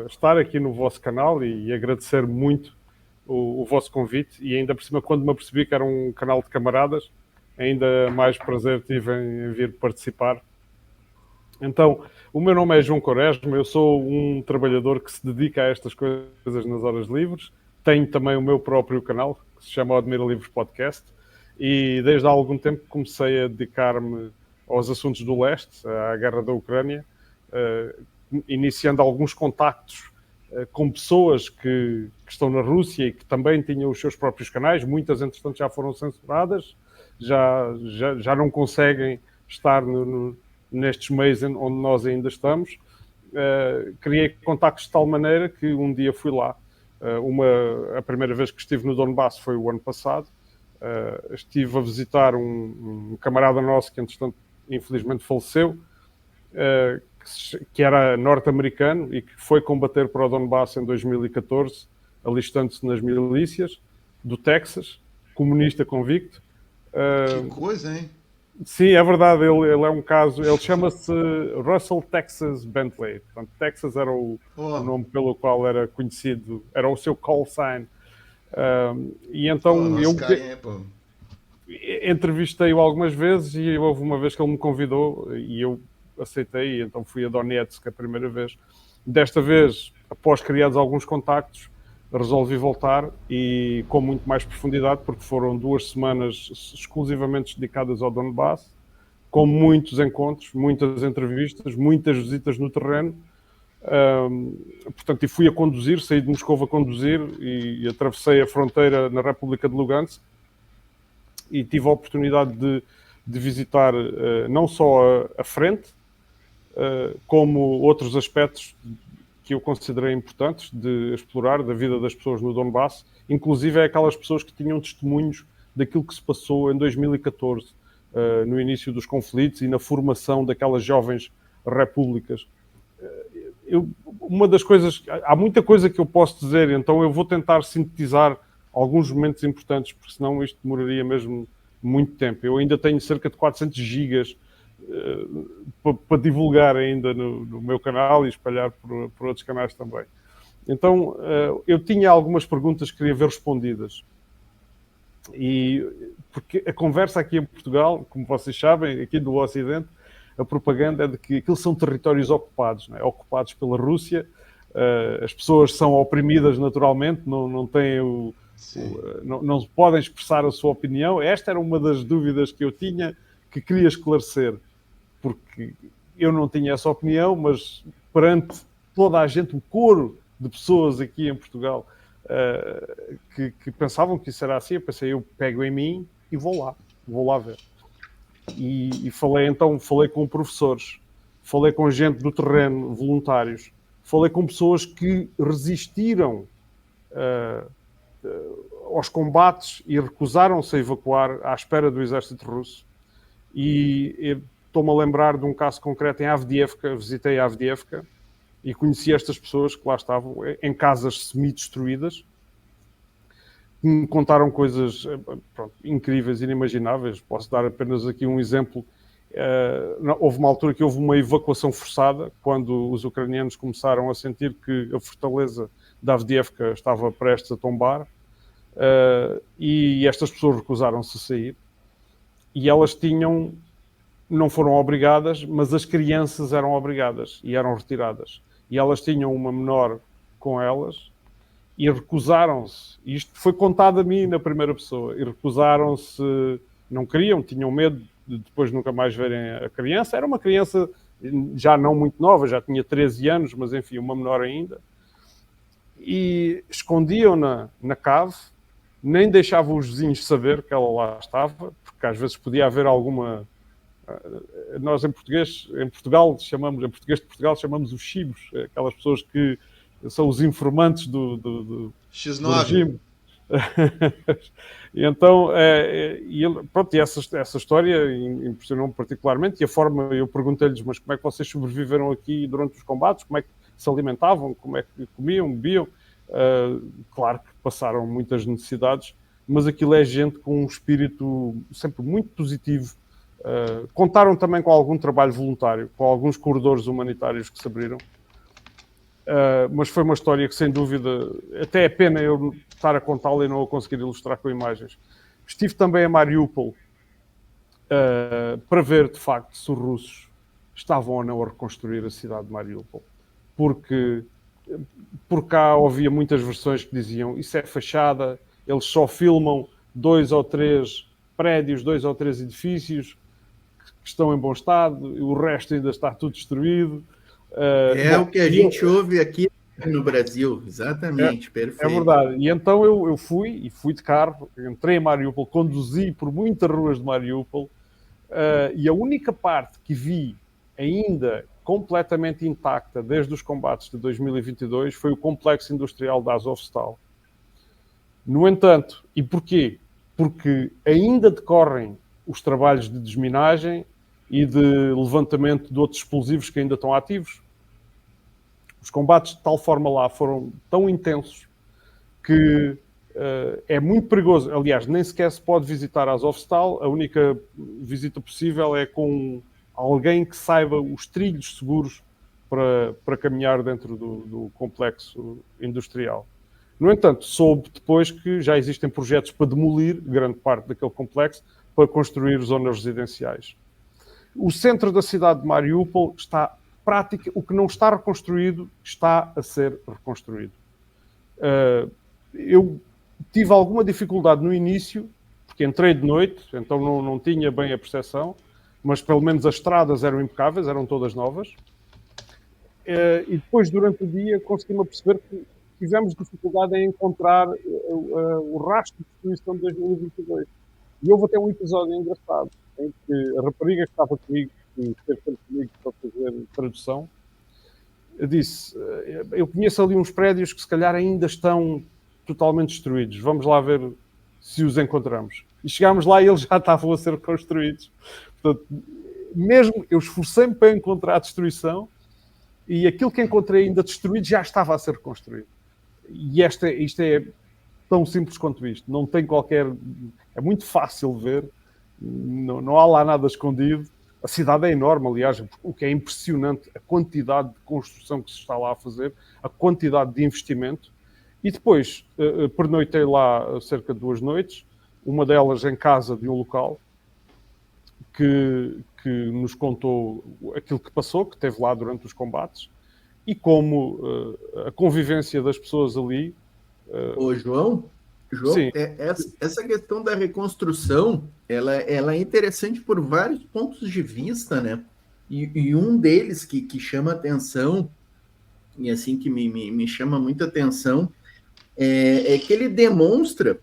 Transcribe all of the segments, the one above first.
estar aqui no vosso canal e agradecer muito o vosso convite, e ainda por cima, quando me apercebi que era um canal de camaradas, ainda mais prazer tive em vir participar. Então, o meu nome é João Quaresma, eu sou um trabalhador que se dedica a estas coisas nas horas livres. Tenho também o meu próprio canal, que se chama Admira Livros Podcast, e desde há algum tempo comecei a dedicar-me aos assuntos do leste, à guerra da Ucrânia, iniciando alguns contactos com pessoas que estão na Rússia e que também tinham os seus próprios canais. Muitas, entretanto, já foram censuradas, já não conseguem estar nestes meios onde nós ainda estamos. Criei contactos de tal maneira que um dia fui lá. A primeira vez que estive no Donbass foi o ano passado. Estive a visitar um camarada nosso que, entretanto, infelizmente faleceu, que era norte-americano e que foi combater para o Donbass em 2014, alistando-se nas milícias do Texas, comunista convicto. Que coisa, hein? Sim, é verdade, ele é um caso, ele chama-se Russell Texas Bentley. Portanto, Texas era o nome pelo qual era conhecido, era o seu call sign. E então eu entrevistei-o algumas vezes e houve uma vez que ele me convidou e eu aceitei, e então fui a Donetsk a primeira vez. Desta vez, após criados alguns contactos, resolvi voltar e com muito mais profundidade, porque foram 2 semanas exclusivamente dedicadas ao Donbass, com muitos encontros, muitas entrevistas, muitas visitas no terreno. Portanto, e fui a conduzir, saí de Moscou a conduzir e atravessei a fronteira na República de Lugansk e tive a oportunidade de visitar não só a frente, como outros aspectos que eu considerei importantes de explorar da vida das pessoas no Donbass, inclusive aquelas pessoas que tinham testemunhos daquilo que se passou em 2014, no início dos conflitos e na formação daquelas jovens repúblicas. Uma das coisas, há muita coisa que eu posso dizer, então eu vou tentar sintetizar alguns momentos importantes, porque senão isto demoraria mesmo muito tempo. Eu ainda tenho cerca de 400 gigas para divulgar ainda no meu canal e espalhar por outros canais também. Então, eu tinha algumas perguntas que queria ver respondidas. E porque a conversa aqui em Portugal, como vocês sabem, aqui do Ocidente, a propaganda é de que aqueles são territórios ocupados, não é? Ocupados pela Rússia. As pessoas são oprimidas naturalmente, não têm não podem expressar a sua opinião. Esta era uma das dúvidas que eu tinha, que queria esclarecer, porque eu não tinha essa opinião, mas perante toda a gente, um coro de pessoas aqui em Portugal que pensavam que isso era assim, eu pensei, eu pego em mim e vou lá ver. E falei com professores, falei com gente do terreno, voluntários, falei com pessoas que resistiram aos combates e recusaram-se a evacuar à espera do exército russo. E estou-me a lembrar de um caso concreto em Avdiivka, visitei Avdiivka e conheci estas pessoas que lá estavam em casas semi-destruídas, que me contaram coisas incríveis, inimagináveis. Posso dar apenas aqui um exemplo. Houve uma altura que houve uma evacuação forçada, quando os ucranianos começaram a sentir que a fortaleza de Avdiivka estava prestes a tombar, e estas pessoas recusaram-se a sair. E elas não foram obrigadas, mas as crianças eram obrigadas e eram retiradas. E elas tinham uma menor com elas e recusaram-se. Isto foi contado a mim na primeira pessoa. E recusaram-se, não queriam, tinham medo de depois nunca mais verem a criança. Era uma criança já não muito nova, já tinha 13 anos, mas enfim, uma menor ainda. E escondiam-na na cave, nem deixavam os vizinhos saber que ela lá estava, porque às vezes podia haver alguma... Nós em Portugal chamamos os chibos, aquelas pessoas que são os informantes do regime. E então, pronto, e essa história impressionou-me particularmente, e a forma, eu perguntei-lhes, mas como é que vocês sobreviveram aqui durante os combates, como é que se alimentavam, como é que comiam, bebiam? Claro que passaram muitas necessidades, mas aquilo é gente com um espírito sempre muito positivo. Contaram também com algum trabalho voluntário, com alguns corredores humanitários que se abriram. Mas foi uma história que, sem dúvida, até é pena eu estar a contá-la e não a conseguir ilustrar com imagens. Estive também a Mariupol para ver, de facto, se os russos estavam ou não a reconstruir a cidade de Mariupol. Porque por cá havia muitas versões que diziam isso é fachada, eles só filmam 2 ou 3 prédios, 2 ou 3 edifícios que estão em bom estado, e o resto ainda está tudo destruído. O que a gente ouve aqui no Brasil, exatamente, perfeito. É verdade. E então eu fui de carro, entrei em Mariupol, conduzi por muitas ruas de Mariupol, e a única parte que vi ainda completamente intacta desde os combates de 2022 foi o complexo industrial da Azovstal. No entanto, e porquê? Porque ainda decorrem os trabalhos de desminagem e de levantamento de outros explosivos que ainda estão ativos. Os combates de tal forma lá foram tão intensos que é muito perigoso. Aliás, nem sequer se pode visitar a Azovstal. A única visita possível é com alguém que saiba os trilhos seguros para caminhar dentro do complexo industrial. No entanto, soube depois que já existem projetos para demolir grande parte daquele complexo para construir zonas residenciais. O centro da cidade de Mariupol está prática, o que não está reconstruído está a ser reconstruído. Eu tive alguma dificuldade no início, porque entrei de noite, então não tinha bem a percepção, mas pelo menos as estradas eram impecáveis, eram todas novas. E depois, durante o dia, consegui-me perceber que tivemos dificuldade em encontrar o rastro de destruição de 2022. E houve até um episódio engraçado, em que a rapariga que estava comigo, que esteve sempre comigo para fazer tradução, disse, eu conheço ali uns prédios que se calhar ainda estão totalmente destruídos, vamos lá ver se os encontramos. E chegámos lá e eles já estavam a ser reconstruídos. Portanto, mesmo eu esforcei-me para encontrar a destruição e aquilo que encontrei ainda destruído já estava a ser reconstruído. E isto é tão simples quanto isto. Não tem qualquer... É muito fácil ver. Não há lá nada escondido. A cidade é enorme, aliás, o que é impressionante, a quantidade de construção que se está lá a fazer, a quantidade de investimento. E depois, pernoitei lá cerca de 2 noites, uma delas em casa de um local, que nos contou aquilo que passou, que esteve lá durante os combates, e como a convivência das pessoas ali... Ô, João, essa questão da reconstrução, ela é interessante por vários pontos de vista, né? E um deles que chama atenção, e assim que me chama muita atenção, é que ele demonstra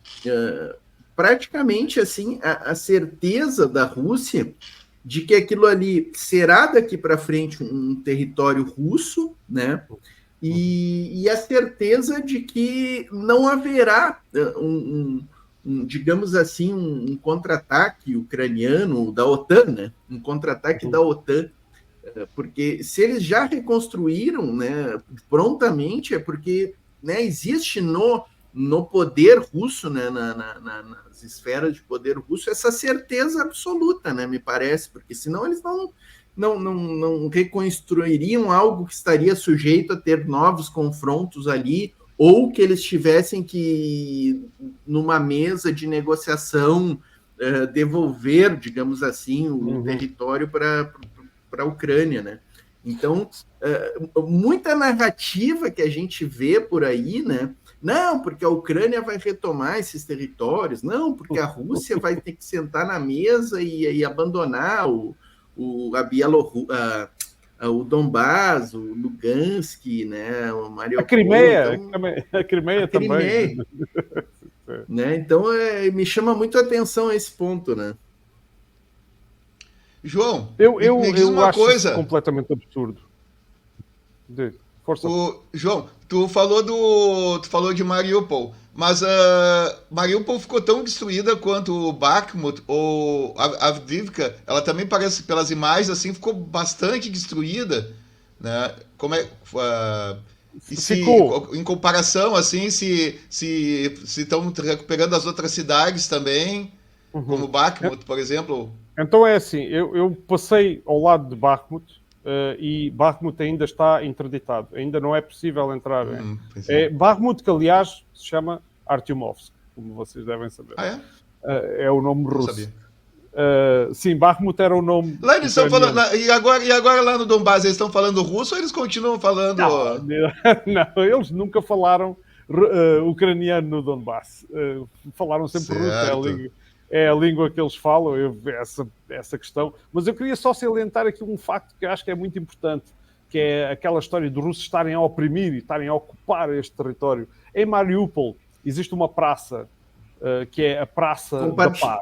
praticamente assim a certeza da Rússia de que aquilo ali será daqui para frente um território russo, né? E a certeza de que não haverá digamos assim, um contra-ataque ucraniano da OTAN, né? Um contra-ataque da OTAN, porque se eles já reconstruíram, né, prontamente, é porque, né, existe no poder russo, né, nas esferas de poder russo, essa certeza absoluta, né, me parece, porque senão eles não reconstruiriam algo que estaria sujeito a ter novos confrontos ali, ou que eles tivessem que, numa mesa de negociação, devolver, digamos assim, o território para a Ucrânia, né? Então, muita narrativa que a gente vê por aí, né? Não, porque a Ucrânia vai retomar esses territórios, não, porque a Rússia vai ter que sentar na mesa e abandonar a Bielorrússia, o Donbass, o Lugansk, né, o Mariupol, a Crimeia, então, a Crimeia também. Né? Então, me chama muito a atenção esse ponto, né? João, me diz uma acho coisa. Completamente absurdo. Força. João, tu falou de Mariupol, mas Mariupol ficou tão destruída quanto Bakhmut ou Avdiivka. Ela também parece, pelas imagens, assim, ficou bastante destruída, né? Como é? Em comparação, assim, se estão recuperando as outras cidades também, como Bakhmut, por exemplo. Então é assim, eu passei ao lado de Bakhmut e Bakhmut ainda está interditado. Ainda não é possível entrar. Pois é. Bakhmut, que aliás se chama Artyomovsk, como vocês devem saber. Ah, é? É o nome Não russo. sabia. Sim, Bakhmut era o nome. Lá eles estão ucraniano. falando. E agora lá no Donbass eles estão falando russo ou eles continuam falando. Não, eles nunca falaram ucraniano no Donbass. Falaram sempre Certo. russo, é a língua que eles falam, essa questão. Mas eu queria só salientar aqui um facto que acho que é muito importante, que é aquela história dos russos estarem a oprimir e estarem a ocupar este território. Em Mariupol existe uma praça, que é a Praça da Paz.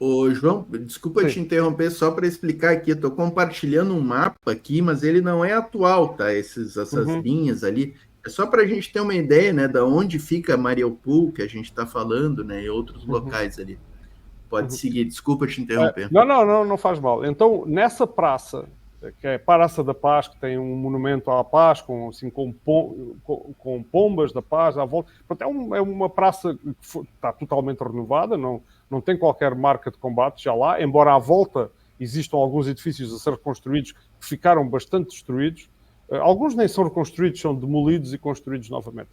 Ô, João, desculpa Sim. te interromper só para explicar aqui. Estou compartilhando um mapa aqui, mas ele não é atual, tá? Essas linhas ali. É só para a gente ter uma ideia, né, da onde fica Mariupol, que a gente está falando, né, e outros locais ali. Pode seguir, desculpa te interromper. Não faz mal. Então, nessa praça, que é a Praça da Paz, que tem um monumento à paz, com pombas da paz à volta. Portanto, é uma praça que está totalmente renovada, não tem qualquer marca de combate já lá, embora à volta existam alguns edifícios a ser reconstruídos que ficaram bastante destruídos. Alguns nem são reconstruídos, são demolidos e construídos novamente.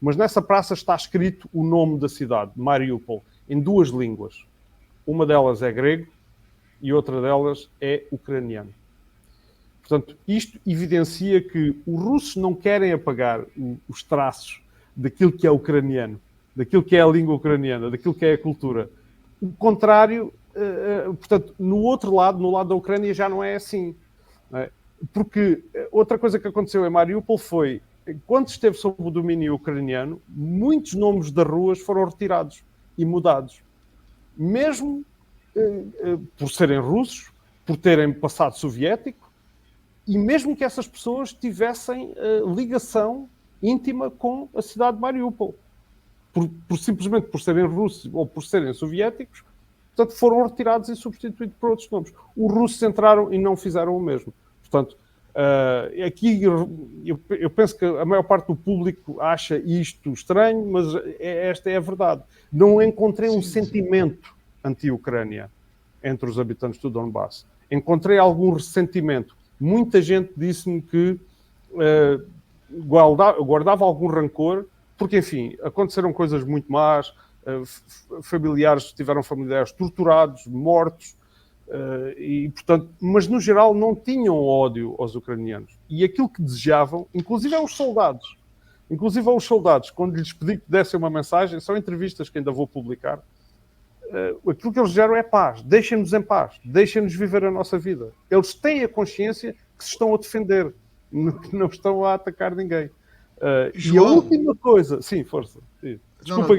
Mas nessa praça está escrito o nome da cidade, Mariupol, em 2 línguas. Uma delas é grego e outra delas é ucraniano. Portanto, isto evidencia que os russos não querem apagar os traços daquilo que é ucraniano, daquilo que é a língua ucraniana, daquilo que é a cultura. O contrário, portanto, no outro lado, no lado da Ucrânia, já não é assim. Não é? Porque outra coisa que aconteceu em Mariupol foi, quando esteve sob o domínio ucraniano, muitos nomes das ruas foram retirados e mudados. Mesmo por serem russos, por terem passado soviético, e mesmo que essas pessoas tivessem ligação íntima com a cidade de Mariupol. Simplesmente por serem russos ou por serem soviéticos, portanto, foram retirados e substituídos por outros nomes. Os russos entraram e não fizeram o mesmo. Portanto, aqui eu penso que a maior parte do público acha isto estranho, mas esta é a verdade. Não encontrei um sentimento anti-Ucrânia entre os habitantes do Donbass. Encontrei algum ressentimento. Muita gente disse-me que guardava algum rancor, porque, enfim, aconteceram coisas muito más, tiveram familiares torturados, mortos, e, portanto, mas no geral não tinham ódio aos ucranianos. E aquilo que desejavam, inclusive aos soldados, quando lhes pedi que dessem uma mensagem, são entrevistas que ainda vou publicar, aquilo que eles desejaram é paz. Deixem-nos em paz, deixem-nos viver a nossa vida. Eles têm a consciência que se estão a defender, que não estão a atacar ninguém. E a última coisa... Sim, força. Sim. Desculpa,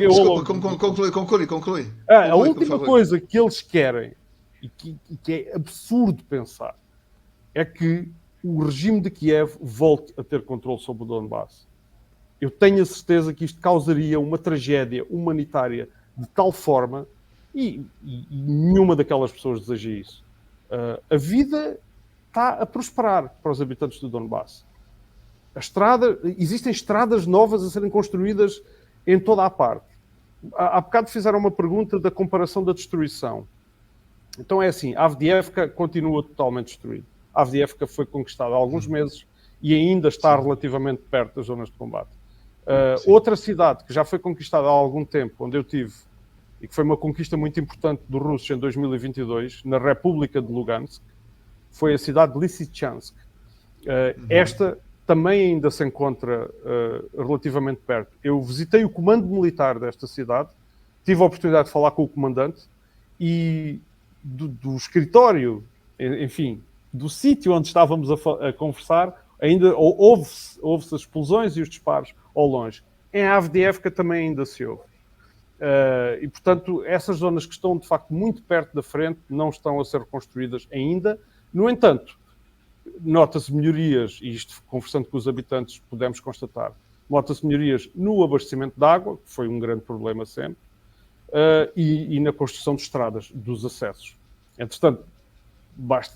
conclui. A última coisa que eles querem, e que é absurdo pensar, é que o regime de Kiev volte a ter controle sobre o Donbass. Eu tenho a certeza que isto causaria uma tragédia humanitária de tal forma, e nenhuma daquelas pessoas deseja isso. A vida está a prosperar para os habitantes do Donbass. Existem estradas novas a serem construídas em toda a parte. Há bocado fizeram uma pergunta da comparação da destruição. Então é assim, Avdiivka continua totalmente destruída. Avdiivka foi conquistada há alguns meses e ainda está relativamente perto das zonas de combate. Outra cidade que já foi conquistada há algum tempo, onde eu tive, e que foi uma conquista muito importante dos russos em 2022, na República de Lugansk, foi a cidade de Lysychansk. Esta também ainda se encontra relativamente perto. Eu visitei o comando militar desta cidade, tive a oportunidade de falar com o comandante e do escritório, enfim, do sítio onde estávamos a conversar, ainda ouve-se as explosões e os disparos ao longe. Em Avdiivka também ainda se ouve. E, portanto, essas zonas que estão, de facto, muito perto da frente não estão a ser reconstruídas ainda. No entanto, nota-se melhorias, e isto, conversando com os habitantes, pudemos constatar, nota-se melhorias no abastecimento de água, que foi um grande problema sempre, e na construção de estradas, dos acessos. Entretanto,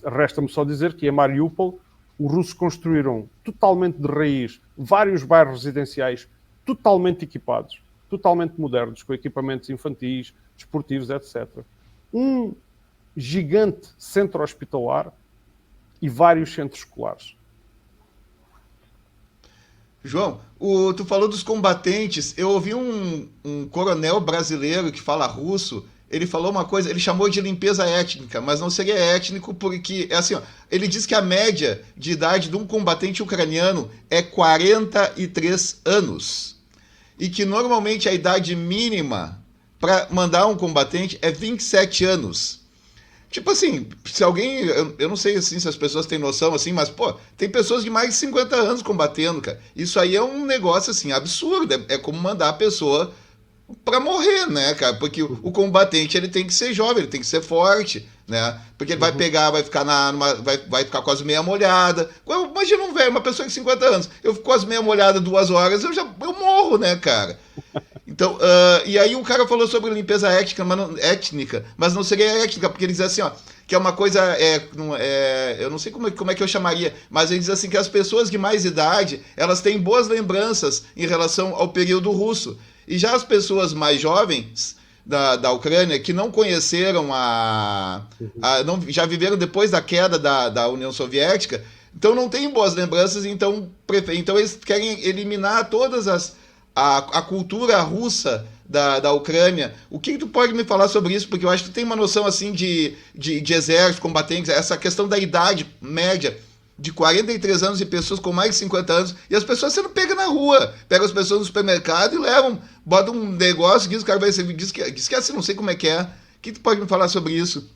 resta-me só dizer que em Mariupol os russos construíram totalmente de raiz vários bairros residenciais totalmente equipados, totalmente modernos, com equipamentos infantis, desportivos, etc. Um gigante centro hospitalar e vários centros escolares. João, tu falou dos combatentes. Eu ouvi um coronel brasileiro que fala russo. Ele falou uma coisa, ele chamou de limpeza étnica, mas não seria étnico porque, é assim, ó, ele diz que a média de idade de um combatente ucraniano é 43 anos. E que normalmente a idade mínima para mandar um combatente é 27 anos. Tipo assim, se alguém. Eu não sei assim, se as pessoas têm noção assim, mas, pô, tem pessoas de mais de 50 anos combatendo, cara. Isso aí é um negócio assim, absurdo. É como mandar a pessoa pra morrer, né, cara? Porque o combatente ele tem que ser jovem, ele tem que ser forte, né? Porque ele vai pegar, vai ficar vai ficar com as meias molhadas. Imagina um velho, uma pessoa de 50 anos, eu fico com as meias molhadas 2 horas, eu morro, né, cara? Então, e aí o cara falou sobre limpeza étnica, mas não seria étnica, porque ele diz assim, ó, que é uma coisa, eu não sei como é que eu chamaria, mas ele diz assim que as pessoas de mais idade, elas têm boas lembranças em relação ao período russo. E já as pessoas mais jovens da Ucrânia, que não conheceram já viveram depois da queda da União Soviética, então não têm boas lembranças, então eles querem eliminar todas a cultura russa da Ucrânia. O que tu pode me falar sobre isso? Porque eu acho que tu tem uma noção assim de exército, combatentes, essa questão da idade média de 43 anos e pessoas com mais de 50 anos, e as pessoas sendo pegas na rua, pegam as pessoas no supermercado e levam, botam um negócio, diz que o cara vai servir, diz que é assim, não sei como é que é. O que tu pode me falar sobre isso?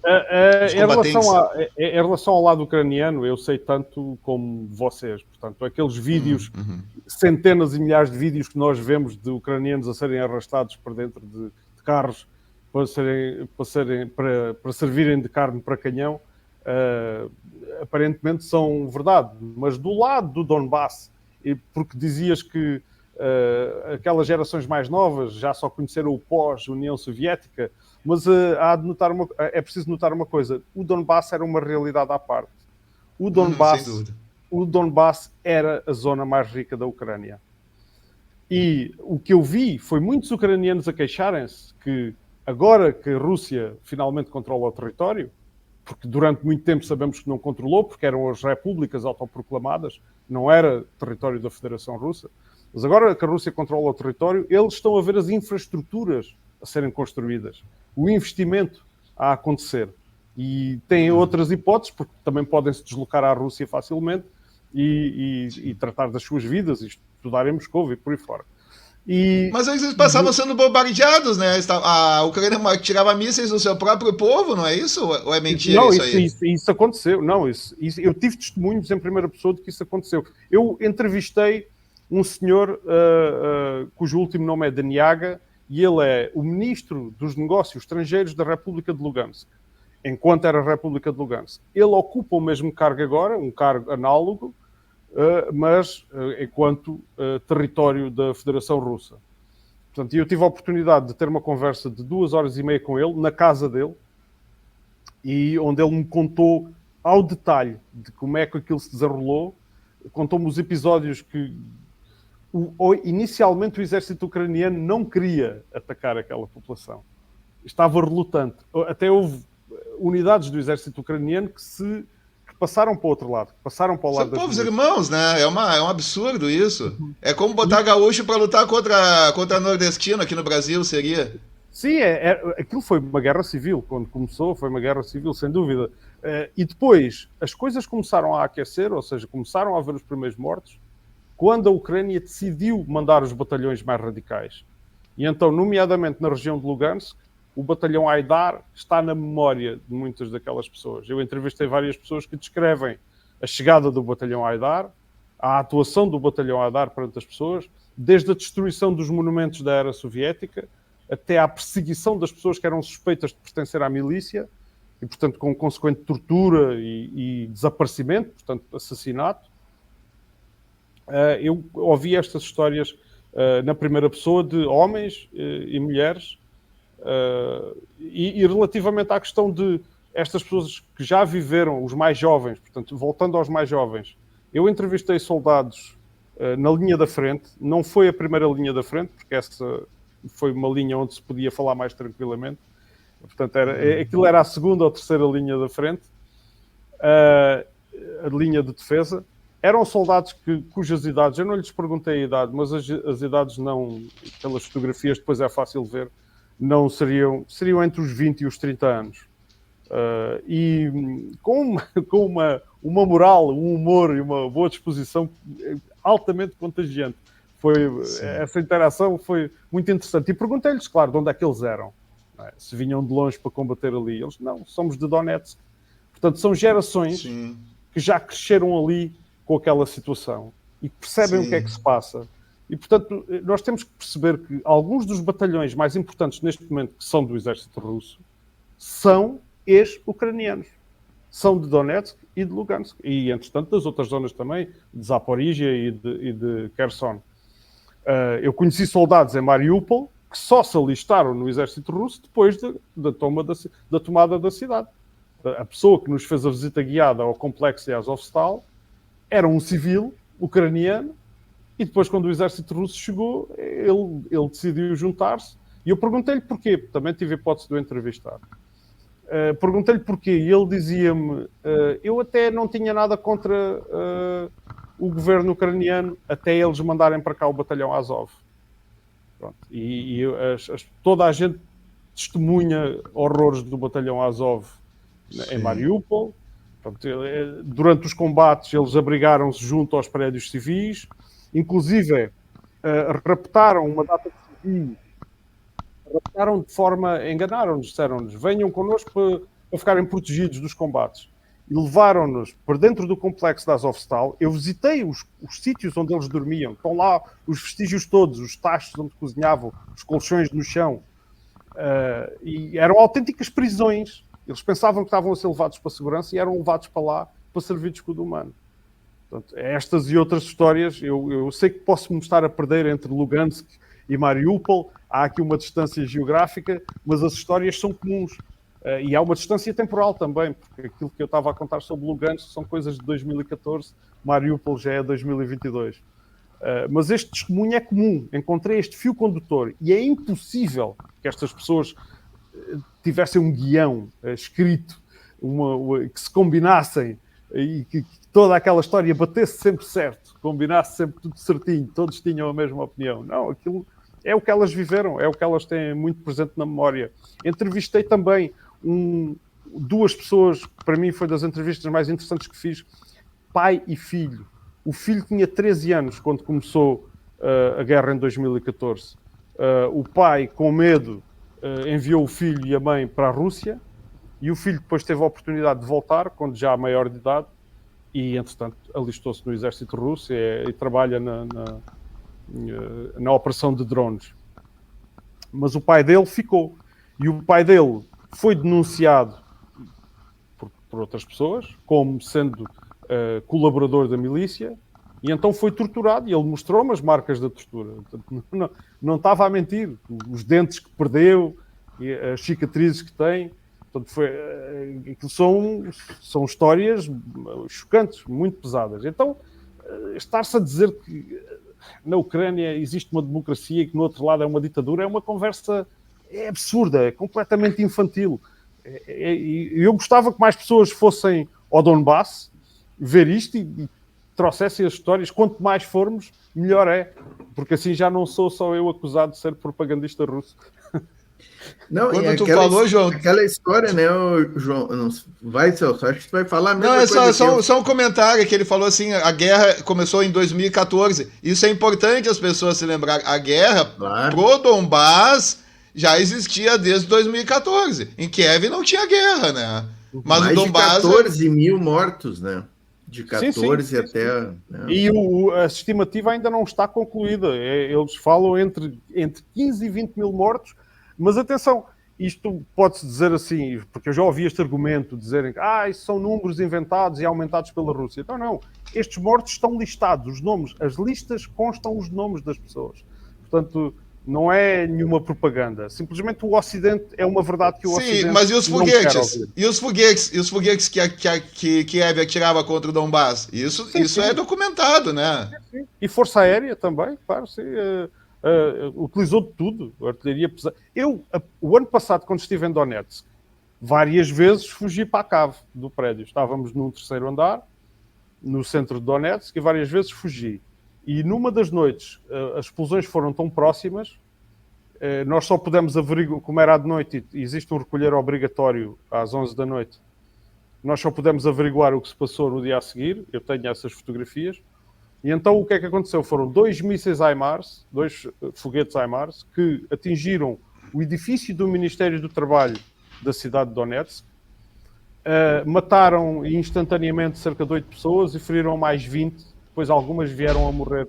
Em relação ao lado ucraniano, eu sei tanto como vocês. Portanto, aqueles vídeos, centenas e milhares de vídeos que nós vemos de ucranianos a serem arrastados para dentro de carros para servirem de carne para canhão, aparentemente são verdade. Mas do lado do Donbass, porque dizias que aquelas gerações mais novas já só conheceram o pós-União Soviética, mas é preciso notar uma coisa: o Donbass era uma realidade à parte. O Donbass era a zona mais rica da Ucrânia. E o que eu vi foi muitos ucranianos a queixarem-se que agora que a Rússia finalmente controla o território, porque durante muito tempo sabemos que não controlou, porque eram as repúblicas autoproclamadas, não era território da Federação Russa, mas agora que a Rússia controla o território, eles estão a ver as infraestruturas a serem construídas, o investimento a acontecer. E têm outras hipóteses, porque também podem se deslocar à Rússia facilmente e tratar das suas vidas, e estudar em Moscou e por aí fora. Mas eles passavam sendo bombardeados, né? A Ucrânia tirava mísseis do seu próprio povo, não é isso? Ou é mentira não, isso aí? Isso aconteceu. Não, eu tive testemunhos em primeira pessoa de que isso aconteceu. Eu entrevistei um senhor cujo último nome é Daniaga, e ele é o ministro dos negócios estrangeiros da República de Lugansk, enquanto era a República de Lugansk. Ele ocupa o mesmo cargo agora, um cargo análogo, mas enquanto território da Federação Russa. Portanto, eu tive a oportunidade de ter uma conversa de 2 horas e meia com ele, na casa dele, e onde ele me contou ao detalhe de como é que aquilo se desenrolou, contou-me os episódios que inicialmente o exército ucraniano não queria atacar aquela população. Estava relutante. Até houve unidades do exército ucraniano que passaram para o outro lado, passaram para o lado das povos irmãos, né? É um absurdo isso. É como botar gaúcho para lutar contra nordestino aqui no Brasil, seria? Sim, aquilo foi uma guerra civil. Quando começou, foi uma guerra civil, sem dúvida. E depois, as coisas começaram a aquecer, ou seja, começaram a haver os primeiros mortos, quando a Ucrânia decidiu mandar os batalhões mais radicais. E então, nomeadamente na região de Lugansk, o batalhão Aidar está na memória de muitas daquelas pessoas. Eu entrevistei várias pessoas que descrevem a chegada do batalhão Aidar, a atuação do batalhão Aidar perante as pessoas, desde a destruição dos monumentos da era soviética até à perseguição das pessoas que eram suspeitas de pertencer à milícia e, portanto, com consequente tortura e desaparecimento, portanto, assassinato. Eu ouvi estas histórias na primeira pessoa de homens e mulheres. E relativamente à questão de estas pessoas que já viveram, os mais jovens, portanto, voltando aos mais jovens, eu entrevistei soldados na linha da frente, não foi a primeira linha da frente, porque essa foi uma linha onde se podia falar mais tranquilamente, portanto, aquilo era a segunda ou terceira linha da frente. a linha de defesa. Eram soldados cujas idades, eu não lhes perguntei a idade, mas as idades não, pelas fotografias depois é fácil ver, não seriam entre os 20 e os 30 anos. E com uma moral, um humor e uma boa disposição altamente contagiante. Essa interação foi muito interessante. E perguntei-lhes, claro, de onde é que eles eram. Se vinham de longe para combater ali. Eles, não, somos de Donetsk. Portanto, são gerações que já cresceram ali com aquela situação e percebem o que é que se passa. E, portanto, nós temos que perceber que alguns dos batalhões mais importantes neste momento, que são do exército russo, são ex-ucranianos. São de Donetsk e de Lugansk. E, entretanto, das outras zonas também, de Zaporizhia e de Kherson. Eu conheci soldados em Mariupol que só se alistaram no exército russo depois da tomada da cidade. A pessoa que nos fez a visita guiada ao complexo de Azovstal era um civil ucraniano e depois, quando o exército russo chegou, ele decidiu juntar-se. E eu perguntei-lhe porquê, também tive a hipótese de o entrevistar. Perguntei-lhe porquê e ele dizia-me eu até não tinha nada contra o governo ucraniano até eles mandarem para cá o batalhão Azov. Pronto. E toda a gente testemunha horrores do batalhão Azov em Mariupol. Pronto, durante os combates eles abrigaram-se junto aos prédios civis, inclusive raptaram uma data de civis, raptaram de forma, enganaram-nos, disseram-nos, venham connosco para ficarem protegidos dos combates. E levaram-nos para dentro do complexo da Azovstal. Eu visitei os sítios onde eles dormiam. Estão lá os vestígios todos, os tachos onde cozinhavam, os colchões no chão. E eram autênticas prisões. Eles pensavam que estavam a ser levados para a segurança e eram levados para lá para servir de escudo humano. Portanto, estas e outras histórias, eu sei que posso me estar a perder entre Lugansk e Mariupol. Há aqui uma distância geográfica, mas as histórias são comuns. E há uma distância temporal também, porque aquilo que eu estava a contar sobre Lugansk são coisas de 2014, Mariupol já é 2022. Mas este testemunho é comum, encontrei este fio condutor e é impossível que estas pessoas tivessem um guião escrito, que se combinassem e que toda aquela história batesse sempre certo, combinasse sempre tudo certinho, todos tinham a mesma opinião. Não, aquilo é o que elas viveram, é o que elas têm muito presente na memória. Entrevistei também duas pessoas, para mim foi das entrevistas mais interessantes que fiz, pai e filho. O filho tinha 13 anos quando começou a guerra em 2014. O pai, com medo, enviou o filho e a mãe para a Rússia e o filho depois teve a oportunidade de voltar, quando já maior de idade, e, entretanto, alistou-se no exército russo e trabalha na operação de drones. Mas o pai dele ficou. E o pai dele foi denunciado por outras pessoas, como sendo colaborador da milícia, e então foi torturado, e ele mostrou-me as marcas da tortura. Portanto, não estava a mentir. Os dentes que perdeu, e as cicatrizes que tem. Portanto, são histórias chocantes, muito pesadas. Então, estar-se a dizer que na Ucrânia existe uma democracia e que no outro lado é uma ditadura é uma conversa absurda, é completamente infantil. Eu gostava que mais pessoas fossem ao Donbass ver isto e trouxessem as histórias. Quanto mais formos, melhor é. Porque assim já não sou só eu acusado de ser propagandista russo. Não, quando tu falou, João... Aquela história, né, João? Não, vai, Celso, acho que tu vai falar a mesma coisa. Não, é só um comentário que ele falou assim, a guerra começou em 2014. Isso é importante as pessoas se lembrarem. A guerra pro Donbass já existia desde 2014. Em Kiev não tinha guerra, né? Mas mais o Donbass... de 14 mil mortos, né? De 14 sim. Até... Né? E a estimativa ainda não está concluída. Eles falam entre 15 e 20 mil mortos. Mas atenção, isto pode-se dizer assim, porque eu já ouvi este argumento, dizerem que isso são números inventados e aumentados pela Rússia. Então não, estes mortos estão listados, os nomes, as listas constam os nomes das pessoas. Portanto, não é nenhuma propaganda. Simplesmente o Ocidente é uma verdade que o Ocidente... Sim, mas e os foguetes? E os foguetes que Kiev atirava contra o Donbass? Isso é documentado, né? Sim. E Força Aérea também, claro, sim. Utilizou de tudo, artilharia pesada. O ano passado, quando estive em Donetsk, várias vezes fugi para a cave do prédio. Estávamos num terceiro andar no centro de Donetsk, e várias vezes fugi. E numa das noites, as explosões foram tão próximas, nós só pudemos averiguar, como era de noite e existe um recolher obrigatório às 11 da noite, nós só pudemos averiguar o que se passou no dia a seguir. Eu tenho essas fotografias. E então o que é que aconteceu? Foram 2 mísseis HIMARS, 2 foguetes HIMARS, que atingiram o edifício do Ministério do Trabalho da cidade de Donetsk, mataram instantaneamente cerca de 8 pessoas e feriram mais 20, depois algumas vieram a morrer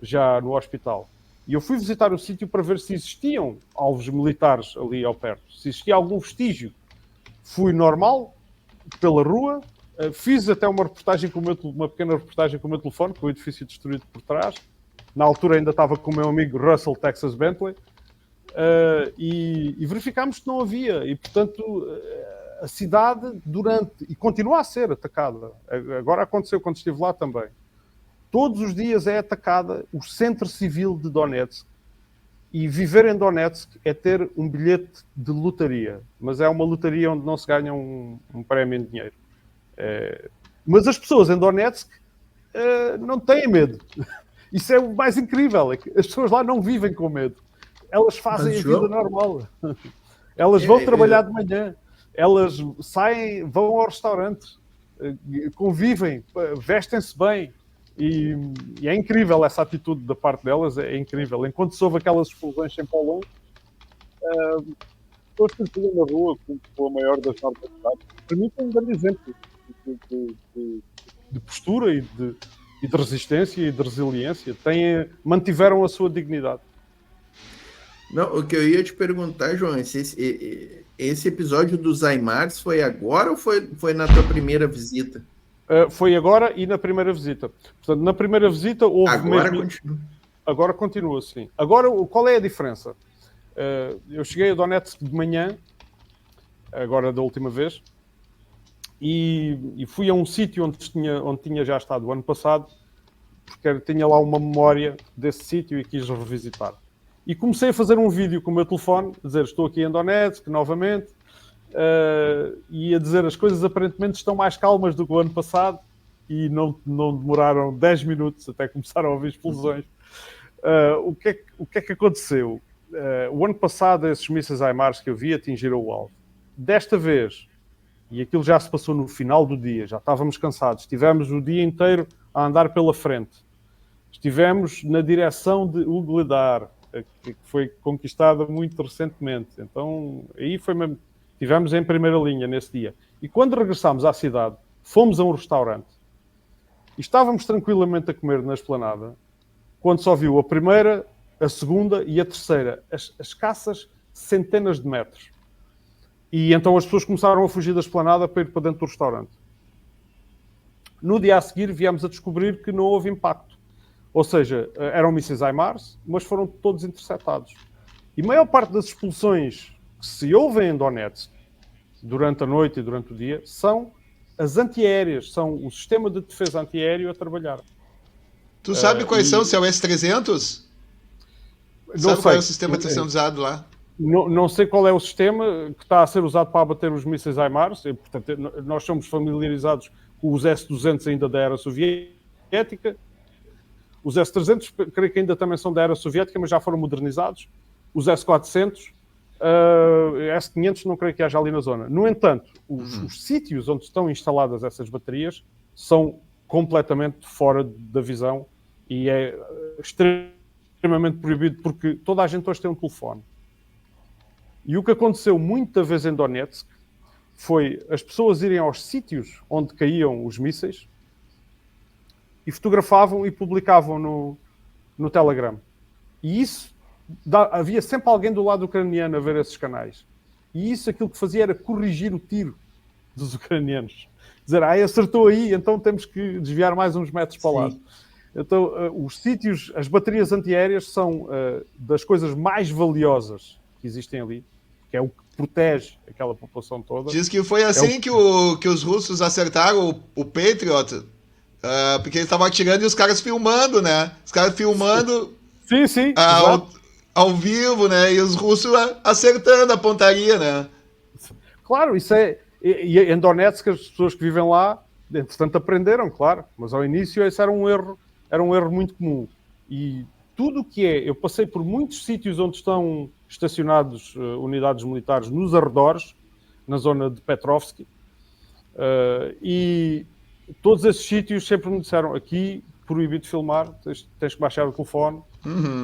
já no hospital. E eu fui visitar o sítio para ver se existiam alvos militares ali ao perto, se existia algum vestígio. Fui normal, pela rua, fiz até uma reportagem uma pequena reportagem com o meu telefone, com o edifício destruído por trás. Na altura ainda estava com o meu amigo Russell Texas Bentley, e verificámos que não havia. E, portanto, a cidade e continua a ser atacada. Agora aconteceu quando estive lá também. Todos os dias é atacada o centro civil de Donetsk. E viver em Donetsk é ter um bilhete de lotaria. Mas é uma lotaria onde não se ganha um prémio em dinheiro. Mas as pessoas em Donetsk não têm medo. Isso é o mais incrível. É que as pessoas lá não vivem com medo. Elas fazem a vida normal. Elas vão trabalhar de manhã. Elas saem, vão ao restaurante, convivem, vestem-se bem. E é incrível essa atitude da parte delas, é incrível. Enquanto se ouve aquelas explosões sempre ao longo, pessoas que circulam na rua com a maior das normas da cidade, para mim, é um grande exemplo de postura e de resistência e de resiliência. Mantiveram a sua dignidade. Não, o que eu ia te perguntar, João, esse episódio dos HIMARS foi agora ou foi na tua primeira visita? Foi agora e na primeira visita. Portanto, na primeira visita houve Agora continua, sim. Agora, qual é a diferença? Eu cheguei a Donetsk de manhã, agora da última vez, e fui a um sítio onde tinha já estado o ano passado, porque tinha lá uma memória desse sítio e quis revisitar. E comecei a fazer um vídeo com o meu telefone, a dizer, estou aqui em Donetsk, novamente, e a dizer, as coisas aparentemente estão mais calmas do que o ano passado, e não demoraram 10 minutos até começaram a ouvir explosões. O que é que aconteceu? O ano passado, esses mísseis HIMARS que eu vi atingiram o alvo. Desta vez, e aquilo já se passou no final do dia, já estávamos cansados, estivemos o dia inteiro a andar pela frente. Estivemos na direção de Ugledar, que foi conquistada muito recentemente. Então, aí foi mesmo. Estivemos em primeira linha nesse dia. E quando regressámos à cidade, fomos a um restaurante e estávamos tranquilamente a comer na esplanada, quando só viu a primeira, a segunda e a terceira, as escassas centenas de metros. E então as pessoas começaram a fugir da esplanada para ir para dentro do restaurante. No dia a seguir, viemos a descobrir que não houve impacto. Ou seja, eram mísseis HIMARS, mas foram todos interceptados. E a maior parte das expulsões que se ouvem em Donetsk, durante a noite e durante o dia, são as antiaéreas, são o sistema de defesa antiaéreo a trabalhar. Tu sabe quais são? Se é o S-300? Sabe qual é o sistema que está sendo usado lá? Não sei qual é o sistema que está a ser usado para abater os mísseis HIMARS. E, portanto, nós somos familiarizados com os S-200 ainda da era soviética. Os S-300, creio que ainda também são da era soviética, mas já foram modernizados. Os S-400, S-500 não creio que haja ali na zona. No entanto, os sítios onde estão instaladas essas baterias são completamente fora da visão e é extremamente proibido porque toda a gente hoje tem um telefone. E o que aconteceu muita vez em Donetsk foi as pessoas irem aos sítios onde caíam os mísseis e fotografavam e publicavam no Telegram. E isso, havia sempre alguém do lado ucraniano a ver esses canais. E isso, aquilo que fazia era corrigir o tiro dos ucranianos. Dizer, acertou aí, então temos que desviar mais uns metros para o lado. Então, os sítios, as baterias antiaéreas são das coisas mais valiosas que existem ali, que é o que protege aquela população toda. Diz que foi assim que os russos acertaram o Patriot, porque eles estavam atirando e os caras filmando, né? Os caras filmando sim, ao vivo, né? E os russos acertando a pontaria, né? Claro, isso é... E em Donetsk, as pessoas que vivem lá entretanto aprenderam, claro, mas ao início esse era um erro muito comum. E tudo o que eu passei por muitos sítios onde estão estacionados unidades militares nos arredores, na zona de Petrovsk, e todos esses sítios sempre me disseram, aqui proibido filmar, tens que baixar o telefone.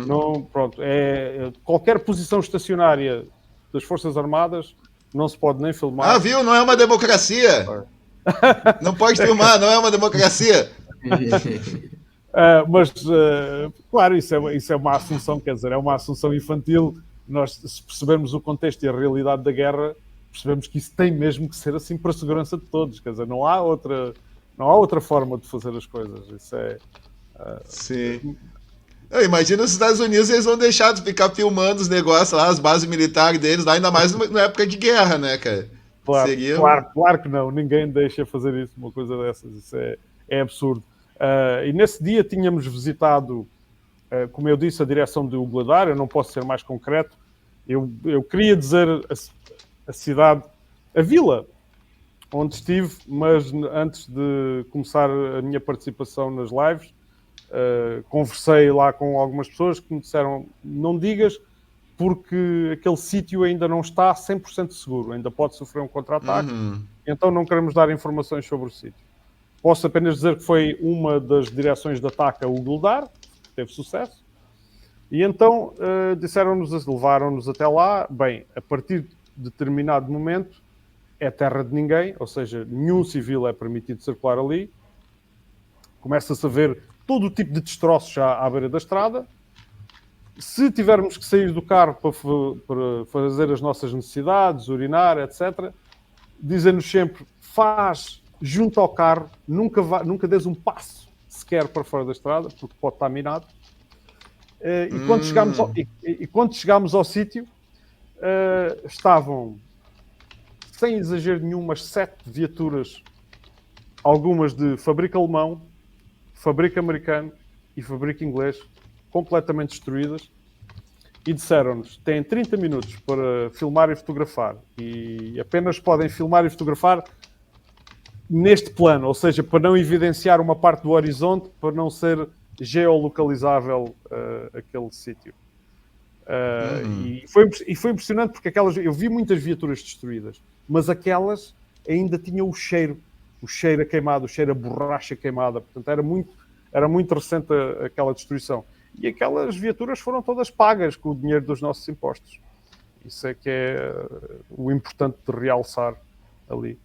Não, pronto, qualquer posição estacionária das Forças Armadas não se pode nem filmar. Viu? Não é uma democracia. Não pode filmar, não é uma democracia. Claro, isso é uma assunção, quer dizer, é uma assunção infantil. Nós, se percebermos o contexto e a realidade da guerra, percebemos que isso tem mesmo que ser assim para a segurança de todos. Quer dizer, não há outra forma de fazer as coisas. Isso é... Sim. Imagina os Estados Unidos, eles vão deixar de ficar filmando os negócios lá, as bases militares deles, lá, ainda mais na época de guerra, né, cara? Claro que não. Ninguém deixa fazer isso, uma coisa dessas. Isso é absurdo. E nesse dia tínhamos visitado, como eu disse, a direção de Ugledar. Eu não posso ser mais concreto. Eu queria dizer a cidade, a vila onde estive, mas antes de começar a minha participação nas lives, conversei lá com algumas pessoas que me disseram, não digas, porque aquele sítio ainda não está 100% seguro, ainda pode sofrer um contra-ataque, então não queremos dar informações sobre o sítio. Posso apenas dizer que foi uma das direções de ataque a Ugledar, que teve sucesso, e então levaram-nos até lá. Bem, a partir de determinado momento é terra de ninguém, ou seja, nenhum civil é permitido circular ali. Começa-se a ver todo o tipo de destroços já à beira da estrada. Se tivermos que sair do carro para fazer as nossas necessidades, urinar, etc., dizem-nos sempre, faz junto ao carro, nunca des um passo sequer para fora da estrada, porque pode estar minado. E quando chegámos ao sítio, estavam, sem exagero nenhum, umas 7 viaturas, algumas de fabrico alemão, fabrico americano e fabrico inglês, completamente destruídas, e disseram-nos, têm 30 minutos para filmar e fotografar, e apenas podem filmar e fotografar neste plano, ou seja, para não evidenciar uma parte do horizonte, para não ser geolocalizável aquele sítio. E foi impressionante, porque eu vi muitas viaturas destruídas, mas aquelas ainda tinham o cheiro a queimado, o cheiro a borracha queimada. Portanto, era muito recente aquela destruição. E aquelas viaturas foram todas pagas com o dinheiro dos nossos impostos. Isso é que é o importante de realçar ali.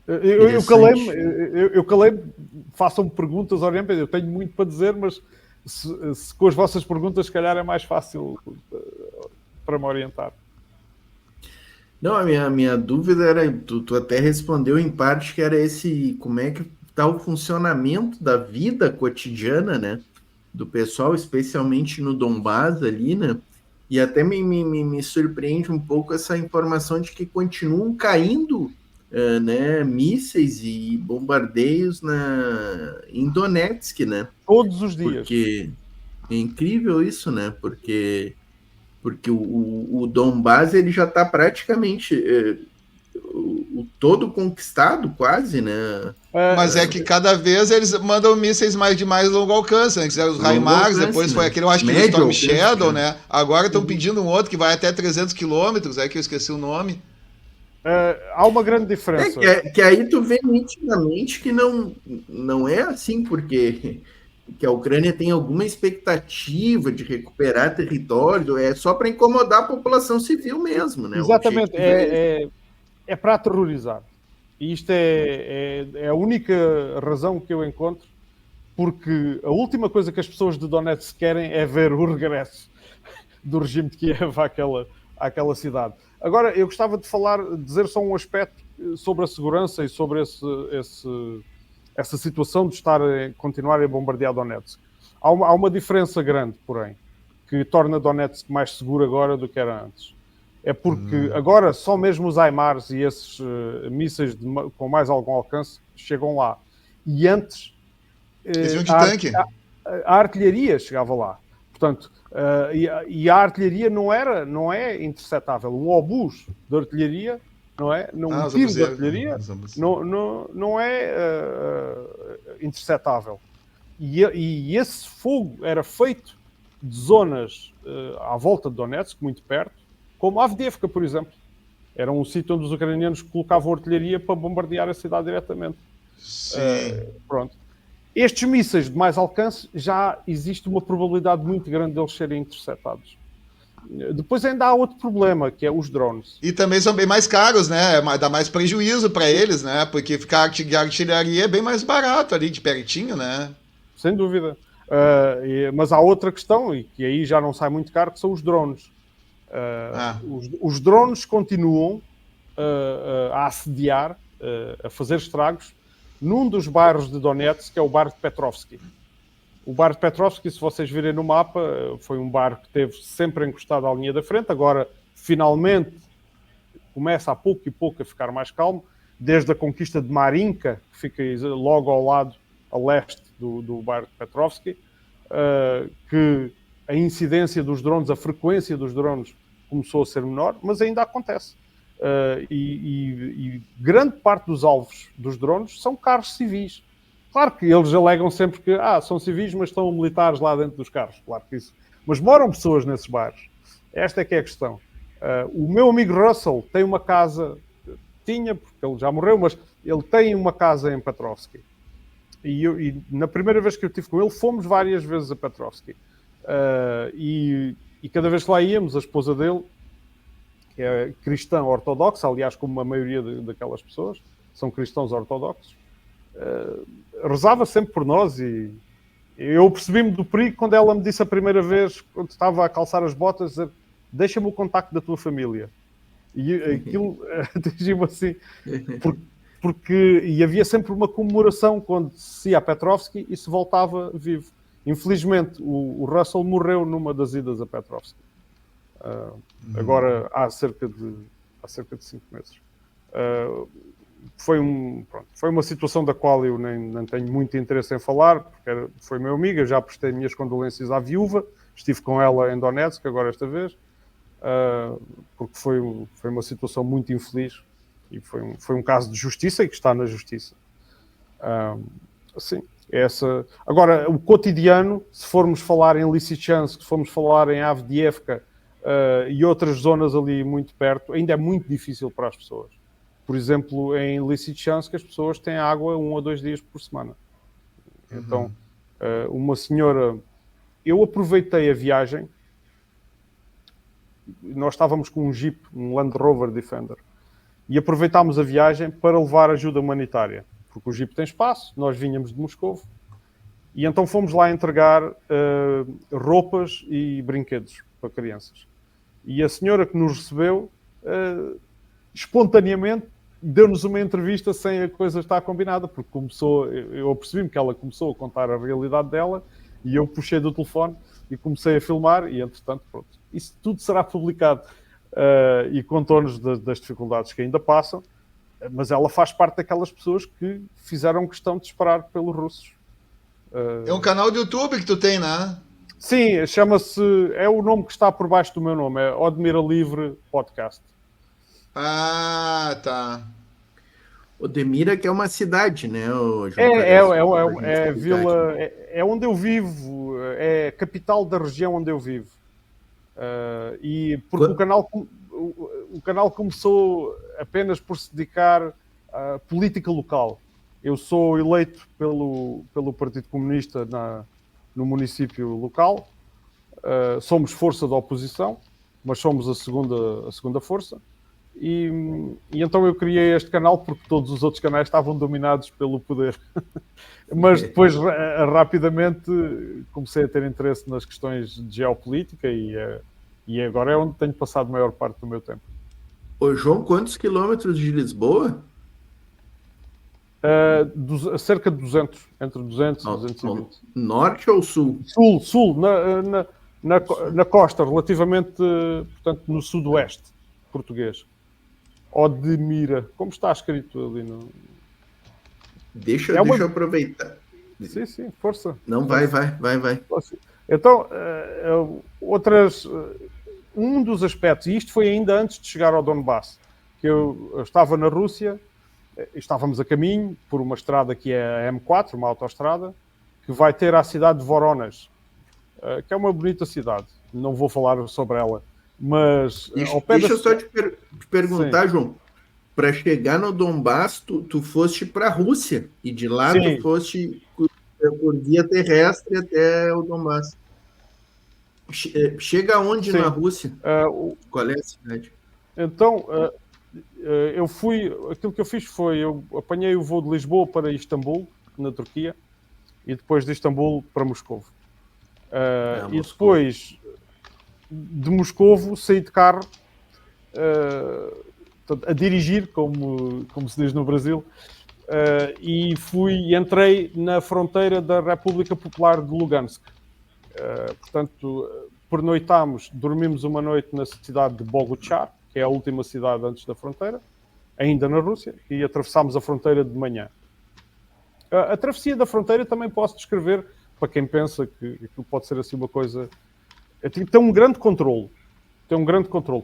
Eu calei-me, façam-me perguntas, orientem, eu tenho muito para dizer, mas se com as vossas perguntas, se calhar é mais fácil para me orientar. Não, a minha dúvida era, tu até respondeu em parte, que era como é que está o funcionamento da vida cotidiana, né, do pessoal, especialmente no Donbás ali, né, e até me surpreende um pouco essa informação de que continuam caindo mísseis e bombardeios em Donetsk, né? Todos os dias. Porque é incrível isso, né? Porque o Donbás ele já está praticamente todo conquistado, quase, né? Mas é que cada vez eles mandam mísseis de mais longo alcance, né? Fizeram os HIMARS, depois foi aquele, eu acho que o Storm Shadow, né? Agora estão pedindo um outro que vai até 300 quilômetros, que eu esqueci o nome. Há uma grande diferença. Que aí tu vê nitidamente que não é assim, porque que a Ucrânia tem alguma expectativa de recuperar território, é só para incomodar a população civil mesmo, né? Exatamente, é para aterrorizar. E isto é a única razão que eu encontro, porque a última coisa que as pessoas de Donetsk querem é ver o regresso do regime de Kiev àquela cidade. Agora, eu gostava de dizer só um aspecto sobre a segurança e sobre essa situação de continuar a bombardear Donetsk. Há uma diferença grande, porém, que torna Donetsk mais seguro agora do que era antes. É porque agora só mesmo os HIMARS e esses mísseis com mais algum alcance chegam lá. E antes a artilharia chegava lá. Portanto, e a artilharia não é interceptável. Um obus de artilharia não é? Um os tiro de obuses, artilharia os obuses. não é interceptável. E esse fogo era feito de zonas à volta de Donetsk, muito perto, como Avdiivka, por exemplo. Era um sítio onde os ucranianos colocavam artilharia para bombardear a cidade diretamente. Sim. Pronto. Estes mísseis de mais alcance, já existe uma probabilidade muito grande deles serem interceptados. Depois ainda há outro problema, que é os drones. E também são bem mais caros, né? Dá mais prejuízo para eles, né? Porque ficar de artilharia é bem mais barato ali, de pertinho, né? Sem dúvida. Mas há outra questão, e que aí já não sai muito caro, que são os drones. Os drones continuam a assediar, a fazer estragos, num dos bairros de Donetsk, que é o bairro de Petrovsky. O bairro de Petrovsky, se vocês virem no mapa, foi um bairro que esteve sempre encostado à linha da frente, agora finalmente começa a pouco e pouco a ficar mais calmo, desde a conquista de Marinka, que fica logo ao lado, a leste do bairro de Petrovsky, que a incidência dos drones, a frequência dos drones começou a ser menor, mas ainda acontece. E grande parte dos alvos dos drones são carros civis. Claro que eles alegam sempre que são civis, mas estão militares lá dentro dos carros. Claro que isso. Mas moram pessoas nesses bairros. Esta é que é a questão. O meu amigo Russell tem uma casa, porque ele já morreu, mas ele tem uma casa em Petrovsky. E na primeira vez que eu estive com ele, fomos várias vezes a Petrovsky. E cada vez que lá íamos, a esposa dele, que é cristã ortodoxa, aliás, como a maioria daquelas pessoas, são cristãos ortodoxos, rezava sempre por nós e eu percebi-me do perigo quando ela me disse a primeira vez, quando estava a calçar as botas, dizer, deixa-me o contacto da tua família. E aquilo atingiu-me assim, porque havia sempre uma comemoração quando se ia a Petrovsky e se voltava vivo. Infelizmente, o Russell morreu numa das idas a Petrovsky. Agora há cerca de 5 meses. Foi uma situação da qual eu nem tenho muito interesse em falar, porque foi meu amigo, eu já prestei minhas condolências à viúva, estive com ela em Donetsk agora esta vez, porque foi uma situação muito infeliz e foi um caso de justiça e que está na justiça. Sim, essa. Agora, o cotidiano, se formos falar em Lysychansk, se formos falar em Avdiivka e outras zonas ali muito perto, ainda é muito difícil para as pessoas. Por exemplo, em Lysychansk as pessoas têm água 1 ou 2 dias por semana. Então, uma senhora... Eu aproveitei a viagem, nós estávamos com um Jeep, um Land Rover Defender, e aproveitámos a viagem para levar ajuda humanitária, porque o Jeep tem espaço, nós vínhamos de Moscovo, e então fomos lá entregar roupas e brinquedos para crianças. E a senhora que nos recebeu, espontaneamente, deu-nos uma entrevista sem a coisa estar combinada, porque eu percebi-me que ela começou a contar a realidade dela e eu puxei do telefone e comecei a filmar e, entretanto, pronto. Isso tudo será publicado e contou-nos das dificuldades que ainda passam, mas ela faz parte daquelas pessoas que fizeram questão de esperar pelos russos. É um canal do YouTube que tu tem, né? Sim, chama-se... É o nome que está por baixo do meu nome, é Odmira Livre Podcast. Ah, tá. Odmira, que é uma cidade, né? É vila, é onde eu vivo, é a capital da região onde eu vivo. E porque o canal começou apenas por se dedicar à política local. Eu sou eleito pelo Partido Comunista no município local. Somos força da oposição, mas somos a segunda força. E então eu criei este canal porque todos os outros canais estavam dominados pelo poder. Mas depois, rapidamente, comecei a ter interesse nas questões de geopolítica e agora é onde tenho passado a maior parte do meu tempo. Ô, João, quantos quilômetros de Lisboa? Cerca de 200, entre 200 e 220. Norte ou sul? Sul, na costa, relativamente, portanto, no sudoeste português. Odmira, como está escrito ali no... Deixa eu aproveitar. Sim, força. Não, vai. Então, um dos aspectos, e isto foi ainda antes de chegar ao Donbass, que eu estava na Rússia, estávamos a caminho por uma estrada que é a M4, uma autoestrada, que vai ter à cidade de Voronezh, que é uma bonita cidade. Não vou falar sobre ela, mas ao pé Deixa eu só te perguntar, Sim. João. Para chegar no Donbass, tu foste para a Rússia e de lá Sim. tu foste por via terrestre até o Donbass. Chega onde Sim. na Rússia? Qual é a cidade? Então, aquilo que eu fiz foi, eu apanhei o voo de Lisboa para Istambul, na Turquia, e depois de Istambul para Moscovo. E Moscou. depois de Moscovo saí de carro a dirigir, como se diz no Brasil, e entrei na fronteira da República Popular de Lugansk. Portanto, pernoitámos, dormimos uma noite na cidade de Boguchar, que é a última cidade antes da fronteira, ainda na Rússia, e atravessámos a fronteira de manhã. A travessia da fronteira também posso descrever, para quem pensa que pode ser assim uma coisa... Tem um grande controle.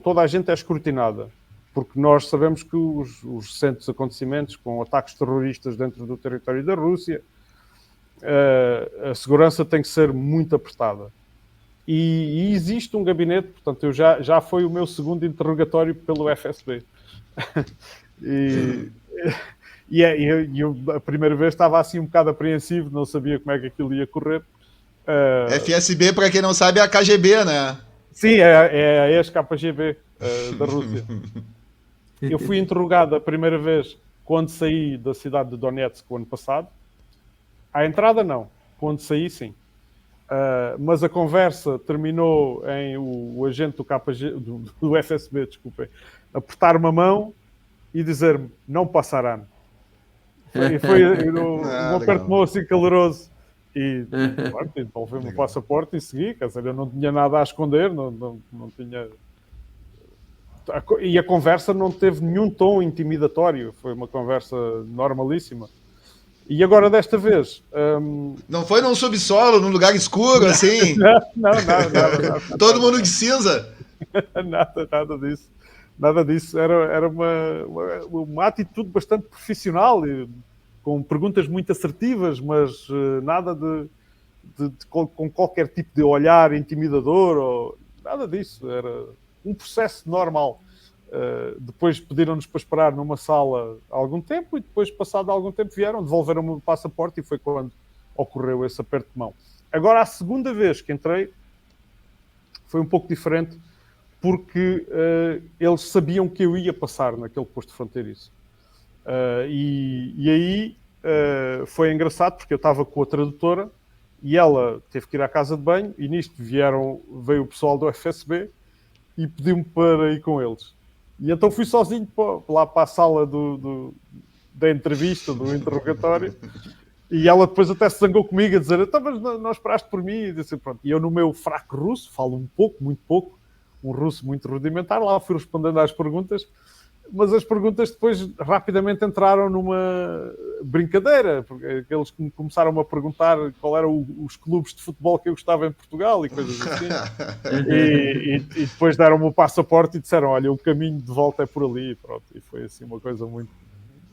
Toda a gente é escrutinada, porque nós sabemos que os recentes acontecimentos com ataques terroristas dentro do território da Rússia, a segurança tem que ser muito apertada. E existe um gabinete, portanto, já foi o meu segundo interrogatório pelo FSB. Eu, a primeira vez, estava assim um bocado apreensivo, não sabia como é que aquilo ia correr. FSB, para quem não sabe, é a KGB, né? Sim, é a ex-KGB da Rússia. Eu fui interrogado a primeira vez quando saí da cidade de Donetsk o ano passado. À entrada, não. Quando saí, sim. Mas a conversa terminou em o agente do KG, do FSB, desculpem, apertar-me a mão e dizer-me, não passarão. Foi um aperto de mão assim caloroso. E devolvi-me o passaporte e segui. Quer dizer, eu não tinha nada a esconder, não tinha... E a conversa não teve nenhum tom intimidatório. Foi uma conversa normalíssima. E agora, desta vez... Não foi num subsolo, num lugar escuro, assim? Nada. Todo mundo de cinza? Nada disso. Nada disso. Era uma atitude bastante profissional, com perguntas muito assertivas, mas nada com qualquer tipo de olhar intimidador, ou nada disso. Era um processo normal. Depois pediram-nos para esperar numa sala algum tempo e depois, passado algum tempo, vieram, devolveram-me o passaporte e foi quando ocorreu esse aperto de mão. Agora, a segunda vez que entrei foi um pouco diferente, porque eles sabiam que eu ia passar naquele posto fronteiriço. E aí foi engraçado, porque eu estava com a tradutora e ela teve que ir à casa de banho e nisto veio o pessoal do FSB e pediu-me para ir com eles. E então fui sozinho lá para a sala da entrevista, do interrogatório, e ela depois até se zangou comigo a dizer, então, mas não esperaste por mim? E disse, pronto. E eu, no meu fraco russo, falo muito pouco, um russo muito rudimentar, lá fui respondendo às perguntas, mas as perguntas depois rapidamente entraram numa brincadeira, porque eles começaram a perguntar qual eram os clubes de futebol que eu gostava em Portugal e coisas assim. e depois deram-me o passaporte e disseram, olha, o caminho de volta é por ali. Pronto. E foi assim uma coisa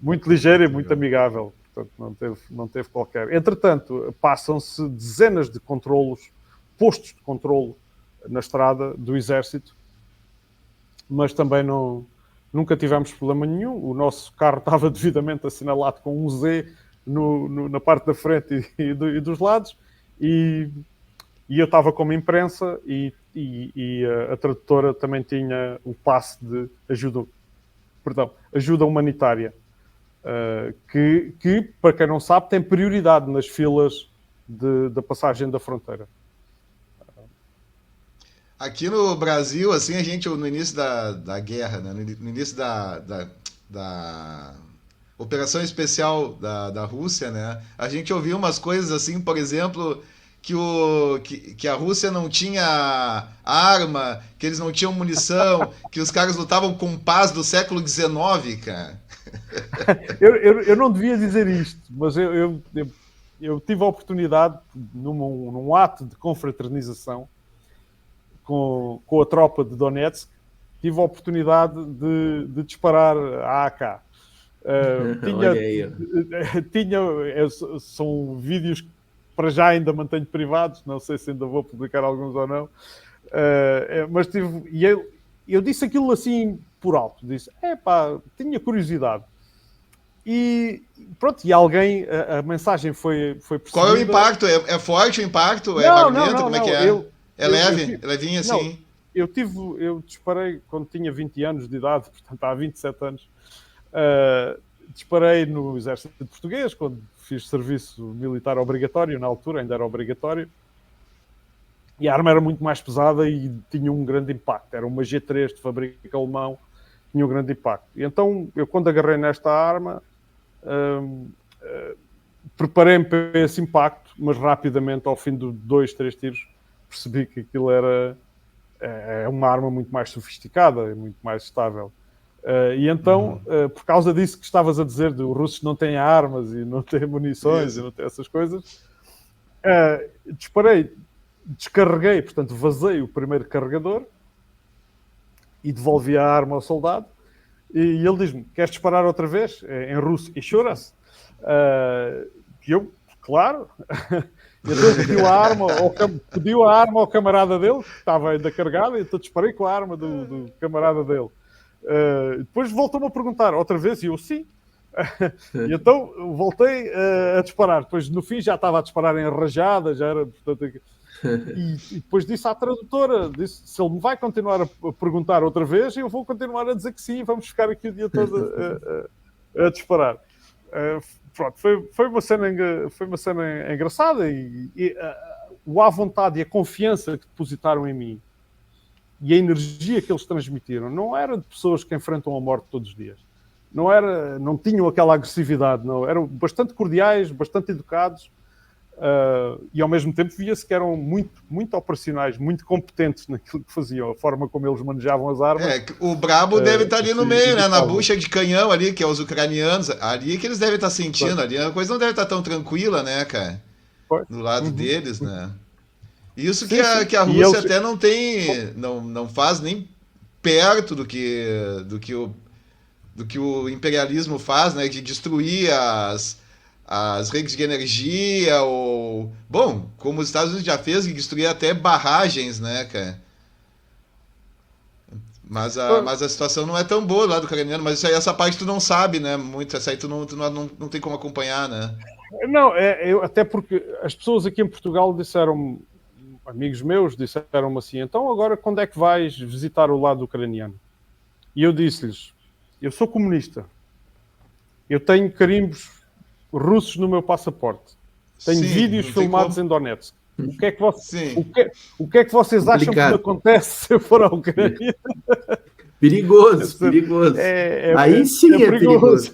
muito ligeira e muito amigável. Portanto, não teve qualquer... Entretanto, passam-se dezenas de controlos, postos de controlo na estrada do Exército, mas também nunca tivemos problema nenhum. O nosso carro estava devidamente assinalado com um Z na parte da frente e dos lados, e eu estava como imprensa e a tradutora também tinha o passe de ajuda humanitária, que, para quem não sabe, tem prioridade nas filas da passagem da fronteira. Aqui no Brasil, assim, a gente, no início da guerra, né? No início da operação especial da Rússia, né? A gente ouvia umas coisas assim, por exemplo, que a Rússia não tinha arma, que eles não tinham munição, que os caras lutavam com paz do século XIX, cara. Eu não devia dizer isto, mas eu tive a oportunidade, num ato de confraternização, com a tropa de Donetsk, tive a oportunidade de disparar a AK. Olha aí, são vídeos que para já ainda mantenho privados, não sei se ainda vou publicar alguns ou não, mas eu disse aquilo assim por alto, disse, tinha curiosidade. E pronto, e alguém, a mensagem foi percebida. Qual é o impacto? É forte o impacto? É barulhento? Como é que é? É leve? Levinho assim? Eu disparei quando tinha 20 anos de idade, portanto há 27 anos. Disparei no Exército Português, quando fiz serviço militar obrigatório, na altura ainda era obrigatório. E a arma era muito mais pesada e tinha um grande impacto. Era uma G3 de fabrico alemão, tinha um grande impacto. E então, eu quando agarrei nesta arma, preparei-me para esse impacto, mas rapidamente, ao fim de 2, 3 tiros, percebi que aquilo era uma arma muito mais sofisticada e muito mais estável. E então, por causa disso que estavas a dizer, os russos não têm armas e não têm munições e não têm essas coisas, descarreguei, portanto, vazei o primeiro carregador e devolvi a arma ao soldado. E ele diz-me, queres disparar outra vez? Em russo, еще раз? E eu, claro. Então pediu a arma ao camarada dele, que estava ainda carregada, e então disparei com a arma do camarada dele. Depois voltou-me a perguntar outra vez, e eu sim. E então voltei a disparar. Depois no fim já estava a disparar em rajada, já era, portanto... E depois disse à tradutora, disse, se ele me vai continuar a perguntar outra vez, eu vou continuar a dizer que sim, vamos ficar aqui o dia todo a disparar. Pronto, foi uma cena engraçada e a vontade e a confiança que depositaram em mim e a energia que eles transmitiram não era de pessoas que enfrentam a morte todos os dias. Não tinham aquela agressividade, não. Eram bastante cordiais, bastante educados. E ao mesmo tempo via-se que eram muito, muito operacionais, muito competentes naquilo que faziam, a forma como eles manejavam as armas. O brabo deve estar ali no meio, né? Na bucha de canhão ali, que é os ucranianos, ali que eles devem estar sentindo, ali a coisa não deve estar tão tranquila, né, cara? Do lado deles, né? Isso que a Rússia até não tem, não faz nem perto do que o imperialismo faz, né? De destruir as redes de energia, ou... Bom, como os Estados Unidos já fez, que destruir até barragens, né, cara? Mas a situação não é tão boa lá do ucraniano, mas isso aí, essa parte tu não sabe, né? Muito, essa aí tu não tem como acompanhar, né? Não, até porque as pessoas aqui em Portugal disseram, amigos meus disseram-me assim, então agora quando é que vais visitar o lado ucraniano? E eu disse-lhes, eu sou comunista, eu tenho carimbos russos no meu passaporte. Tenho vídeos filmados em Donetsk. O que é que vocês acham que me acontece se eu for à Ucrânia? Perigoso. Aí sim é perigoso.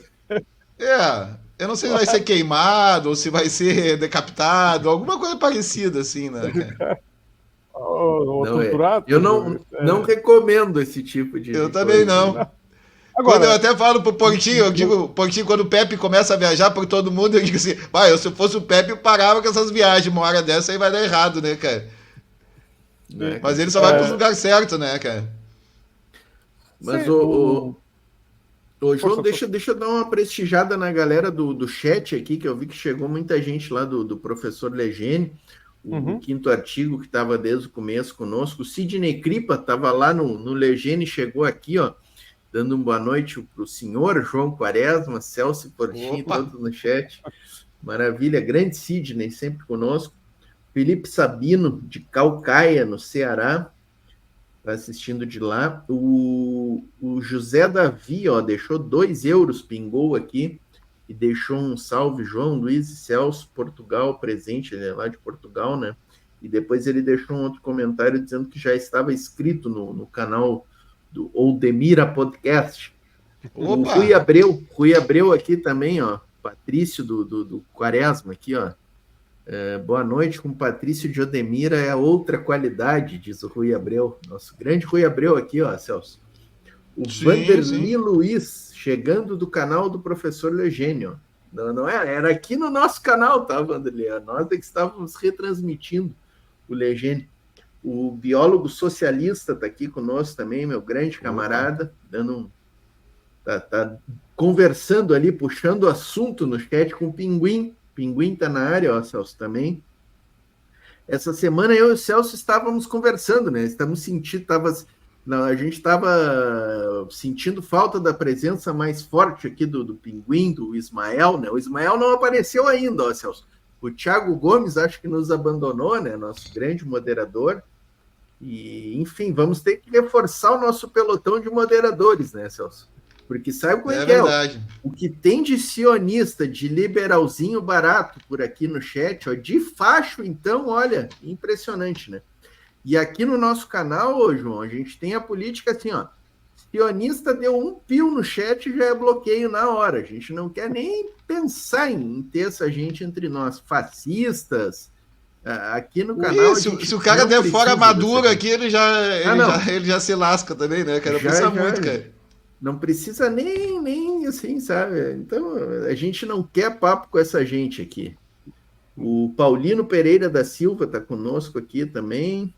Eu não sei se vai ser queimado ou se vai ser decapitado, alguma coisa parecida assim, né? Ou torturado. Eu não recomendo esse tipo de Eu também não. Agora, quando eu até falo pro Porquinho, eu digo, Porquinho, quando o Pepe começa a viajar por todo mundo, eu digo assim, se eu fosse o Pepe, eu parava com essas viagens, uma hora dessa aí vai dar errado, né, cara? Mas ele só vai pro lugar certo, né, cara? Mas João, deixa eu dar uma prestigiada na galera do chat aqui, que eu vi que chegou muita gente lá do professor Legene, o quinto artigo que estava desde o começo conosco. O Sidney Cripa estava lá no Legene, chegou aqui, ó, dando uma boa noite para o senhor João Quaresma, Celso Portinho, todos no chat. Maravilha, grande Sidney, sempre conosco. Felipe Sabino, de Calcaia, no Ceará, está assistindo de lá. O José Davi, ó, deixou 2 euros, pingou aqui, e deixou um salve, João Luiz e Celso, Portugal, presente, ele é lá de Portugal, né? E depois ele deixou um outro comentário dizendo que já estava inscrito no canal do Oldemira Podcast. O Rui Abreu aqui também, ó. Patrício do Quaresma aqui, ó. Boa noite, com Patrício de Odemira é outra qualidade, diz o Rui Abreu. Nosso grande Rui Abreu aqui, ó, Celso. O Vanderly Luiz, chegando do canal do professor Legênio. Não era aqui no nosso canal, tá, Vanderly? Nós é que estávamos retransmitindo o Legênio. O biólogo socialista está aqui conosco também, meu grande camarada, tá conversando ali, puxando o assunto no chat com o Pinguim. Pinguim está na área, ó, Celso, também. Essa semana eu e o Celso estávamos conversando, né? A gente estava sentindo falta da presença mais forte aqui do Pinguim, do Ismael, né? O Ismael não apareceu ainda, ó, Celso. O Thiago Gomes acho que nos abandonou, né? Nosso grande moderador. E, enfim, vamos ter que reforçar o nosso pelotão de moderadores, né, Celso? Porque sabe como é que verdade. O que tem de sionista, de liberalzinho barato por aqui no chat, ó, de facho, então, olha, impressionante, né? E aqui no nosso canal, ô, João, a gente tem a política assim, ó, sionista deu um pio no chat e já é bloqueio na hora. A gente não quer nem pensar em ter essa gente entre nós, fascistas. Aqui no canal. Se o cara der fora madura aqui, ele já se lasca também, né, cara? Pensa muito, cara. Não precisa nem assim, sabe? Então, a gente não quer papo com essa gente aqui. O Paulino Pereira da Silva está conosco aqui também.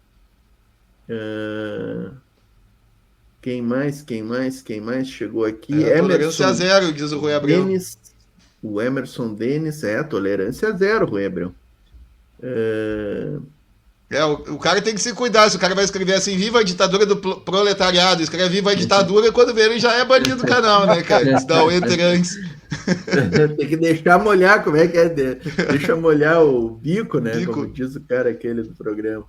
Quem mais chegou aqui? Tolerância zero, diz o Rui Abreu. O Emerson Denis, tolerância zero, Rui Abreu. O cara tem que se cuidar. Se o cara vai escrever assim, viva a ditadura do proletariado, escreve viva a ditadura, quando vê ele já é banido do canal, né, cara? Se dá o enter antes. Tem que deixar molhar, como é que é? Deixa molhar o bico, né? Como diz o cara aquele do programa.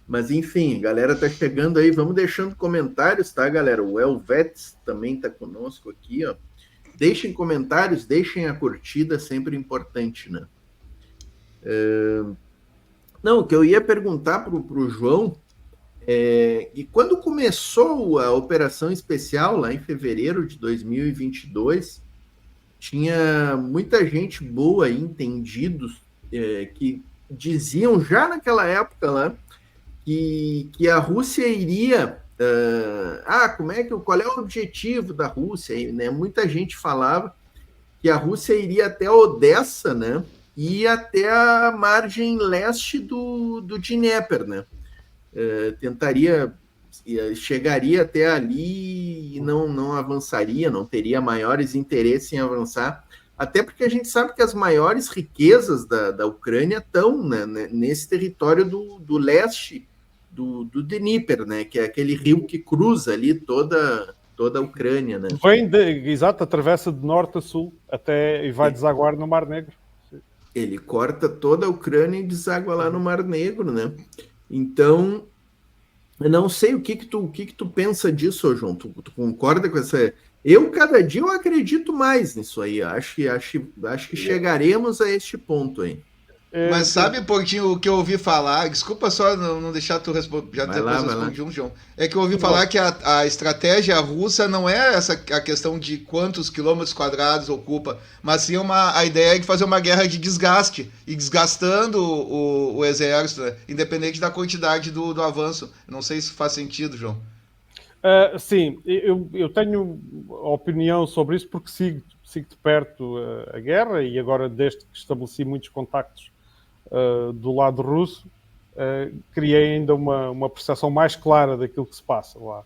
Mas enfim, galera tá chegando aí, vamos deixando comentários, tá, galera? O Elvetes também tá conosco aqui, ó. Deixem comentários, deixem a curtida, sempre importante, né? Não, o que eu ia perguntar para o João e quando começou a operação especial, lá em fevereiro de 2022, tinha muita gente boa aí, entendidos, que diziam já naquela época lá que a Rússia iria... qual é o objetivo da Rússia? Né? Muita gente falava que a Rússia iria até Odessa, né? E até a margem leste do Dnieper, né? Chegaria até ali e não avançaria, não teria maiores interesses em avançar, até porque a gente sabe que as maiores riquezas da Ucrânia estão, né, nesse território do leste do Dnieper, né? Que é aquele rio que cruza ali toda a Ucrânia, né? Exato, atravessa de norte a sul e vai desaguar no Mar Negro. Ele corta toda a Ucrânia e deságua lá no Mar Negro, né? Então, eu não sei o que tu pensa disso, João. Tu concorda com essa... Cada dia eu acredito mais nisso aí. Acho que chegaremos a este ponto aí. Mas sabe, Portinho, o que eu ouvi falar? Desculpa só não deixar tu responder. Já depois respondi um, João. É que eu ouvi falar que a estratégia russa não é a questão de quantos quilômetros quadrados ocupa, mas sim a ideia de fazer uma guerra de desgaste e desgastando o exército, né? Independente da quantidade do avanço. Não sei se faz sentido, João. Sim, eu tenho opinião sobre isso porque sigo de perto a guerra e agora, desde que estabeleci muitos contactos do lado russo, criei ainda uma percepção mais clara daquilo que se passa lá.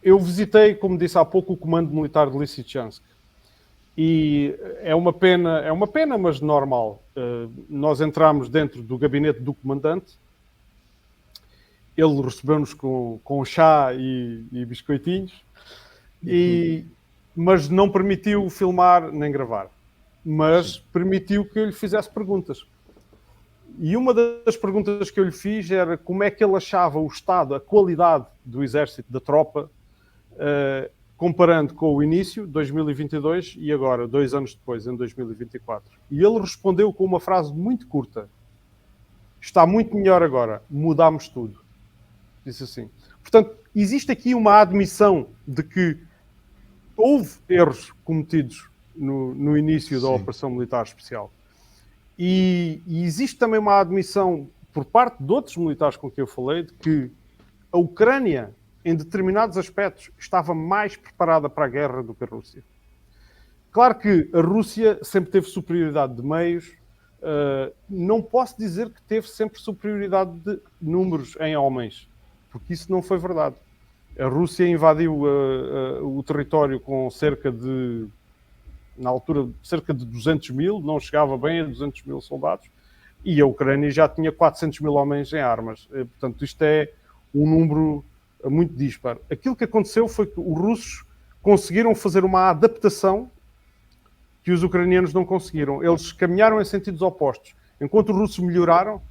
Eu visitei, como disse há pouco, o comando militar de Lysychansk e é uma pena, mas normal. Nós entramos dentro do gabinete do comandante, ele recebeu-nos com chá e biscoitinhos, mas não permitiu filmar nem gravar. Mas permitiu que eu lhe fizesse perguntas. E uma das perguntas que eu lhe fiz era como é que ele achava o estado, a qualidade do exército, da tropa, comparando com o início, 2022, e agora, 2 anos depois, em 2024. E ele respondeu com uma frase muito curta. Está muito melhor agora, mudámos tudo. Disse assim. Portanto, existe aqui uma admissão de que houve erros cometidos no início da operação militar especial. E existe também uma admissão por parte de outros militares com quem eu falei de que a Ucrânia, em determinados aspectos, estava mais preparada para a guerra do que a Rússia. Claro que a Rússia sempre teve superioridade de meios, não posso dizer que teve sempre superioridade de números em homens, porque isso não foi verdade. A Rússia invadiu o território com na altura, cerca de 200 mil, não chegava bem a 200 mil soldados, e a Ucrânia já tinha 400 mil homens em armas. Portanto, isto é um número muito disparo. Aquilo que aconteceu foi que os russos conseguiram fazer uma adaptação que os ucranianos não conseguiram. Eles caminharam em sentidos opostos. Enquanto os russos melhoraram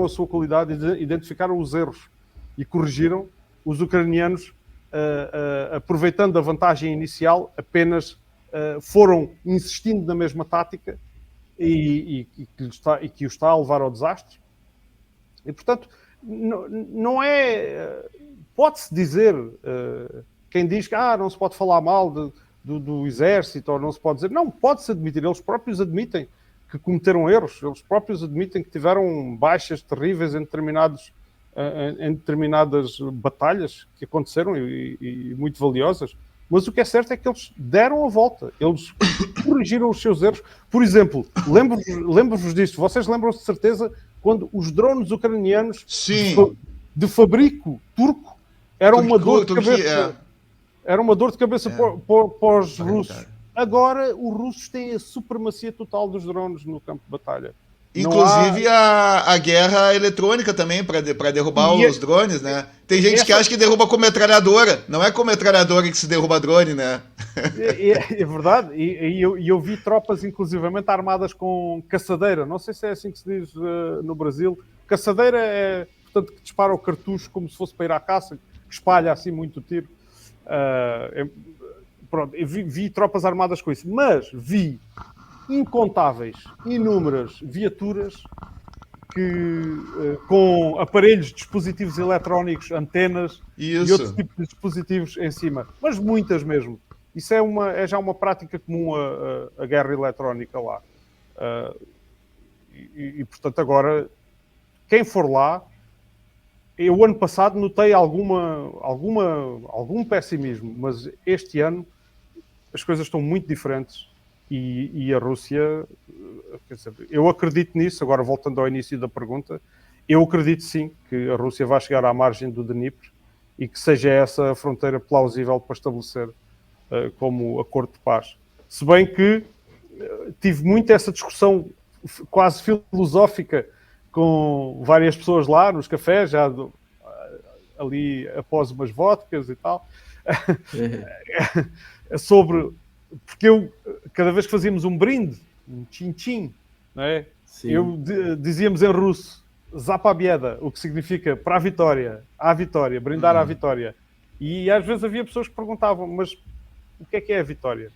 a sua qualidade, identificaram os erros e corrigiram, os ucranianos, aproveitando a vantagem inicial, apenas foram insistindo na mesma tática e que o está a levar ao desastre. E, portanto, não é... Pode-se dizer, quem diz que não se pode falar mal do exército, ou não se pode dizer... Não, pode-se admitir, eles próprios admitem que cometeram erros, eles próprios admitem que tiveram baixas terríveis em determinadas batalhas que aconteceram e muito valiosas. Mas o que é certo é que eles deram a volta, eles corrigiram os seus erros. Por exemplo, lembro-vos disto, vocês lembram-se de certeza quando os drones ucranianos de fabrico turco eram uma dor de cabeça. Era uma dor de cabeça para os russos. Agora, os russos têm a supremacia total dos drones no campo de batalha. Inclusive a guerra eletrônica também, para derrubar os drones, né? Tem gente que acha que derruba com metralhadora. Não é com metralhadora que se derruba drone, né? É verdade. E eu vi tropas, inclusivamente, armadas com caçadeira. Não sei se é assim que se diz no Brasil. Caçadeira é, portanto, que dispara o cartucho como se fosse para ir à caça, que espalha assim muito o tiro. Pronto, eu vi tropas armadas com isso. Mas vi incontáveis, inúmeras viaturas com aparelhos, dispositivos eletrónicos, antenas e outros tipos de dispositivos em cima. Mas muitas mesmo. Isso é já uma prática comum a guerra eletrónica lá. Portanto, agora, quem for lá, eu ano passado notei algum pessimismo, mas este ano as coisas estão muito diferentes. E a Rússia, quer dizer, eu acredito nisso, agora voltando ao início da pergunta, eu acredito sim que a Rússia vai chegar à margem do Dnipro e que seja essa a fronteira plausível para estabelecer como acordo de paz. Se bem que tive muito essa discussão quase filosófica com várias pessoas lá nos cafés, já ali após umas vodkas e tal, sobre... Porque cada vez que fazíamos um brinde, um tchim-tchim, não é? Dizíamos em russo, Zapabieda, o que significa para a vitória, à vitória, brindar à vitória. E às vezes havia pessoas que perguntavam, mas o que é a vitória?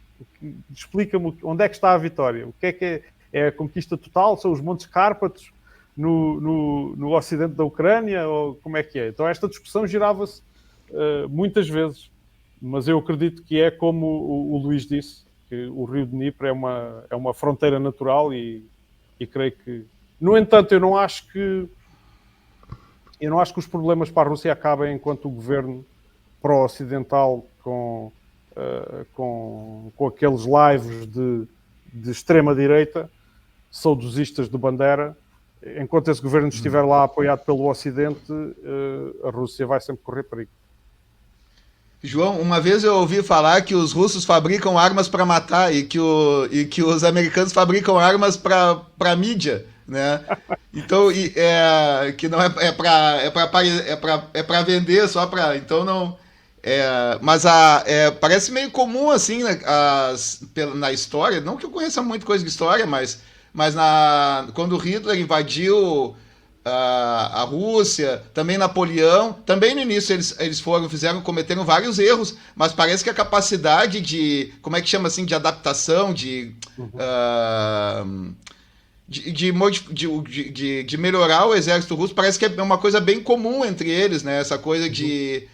Explica-me onde é que está a vitória? O que é a conquista total? São os Montes Cárpatos no ocidente da Ucrânia? Ou como é que é? Então esta discussão girava-se muitas vezes. Mas eu acredito que é como o Luís disse, que o Rio Dnipro é uma fronteira natural e creio que... No entanto, eu não acho que os problemas para a Rússia acabem enquanto o governo pró-ocidental com aqueles lives de extrema-direita, saudosistas do Bandera, enquanto esse governo estiver lá apoiado pelo Ocidente, a Rússia vai sempre correr perigo. João, uma vez eu ouvi falar que os russos fabricam armas para matar e que os americanos fabricam armas para mídia, né? Então, que não é para vender, só para... Então não... mas parece meio comum, assim, né, na história, não que eu conheça muito coisa de história, mas quando Hitler invadiu a Rússia, também Napoleão, também no início eles cometeram vários erros, mas parece que a capacidade de, como é que chama assim, de adaptação, de melhorar o exército russo, parece que é uma coisa bem comum entre eles, né? Essa coisa de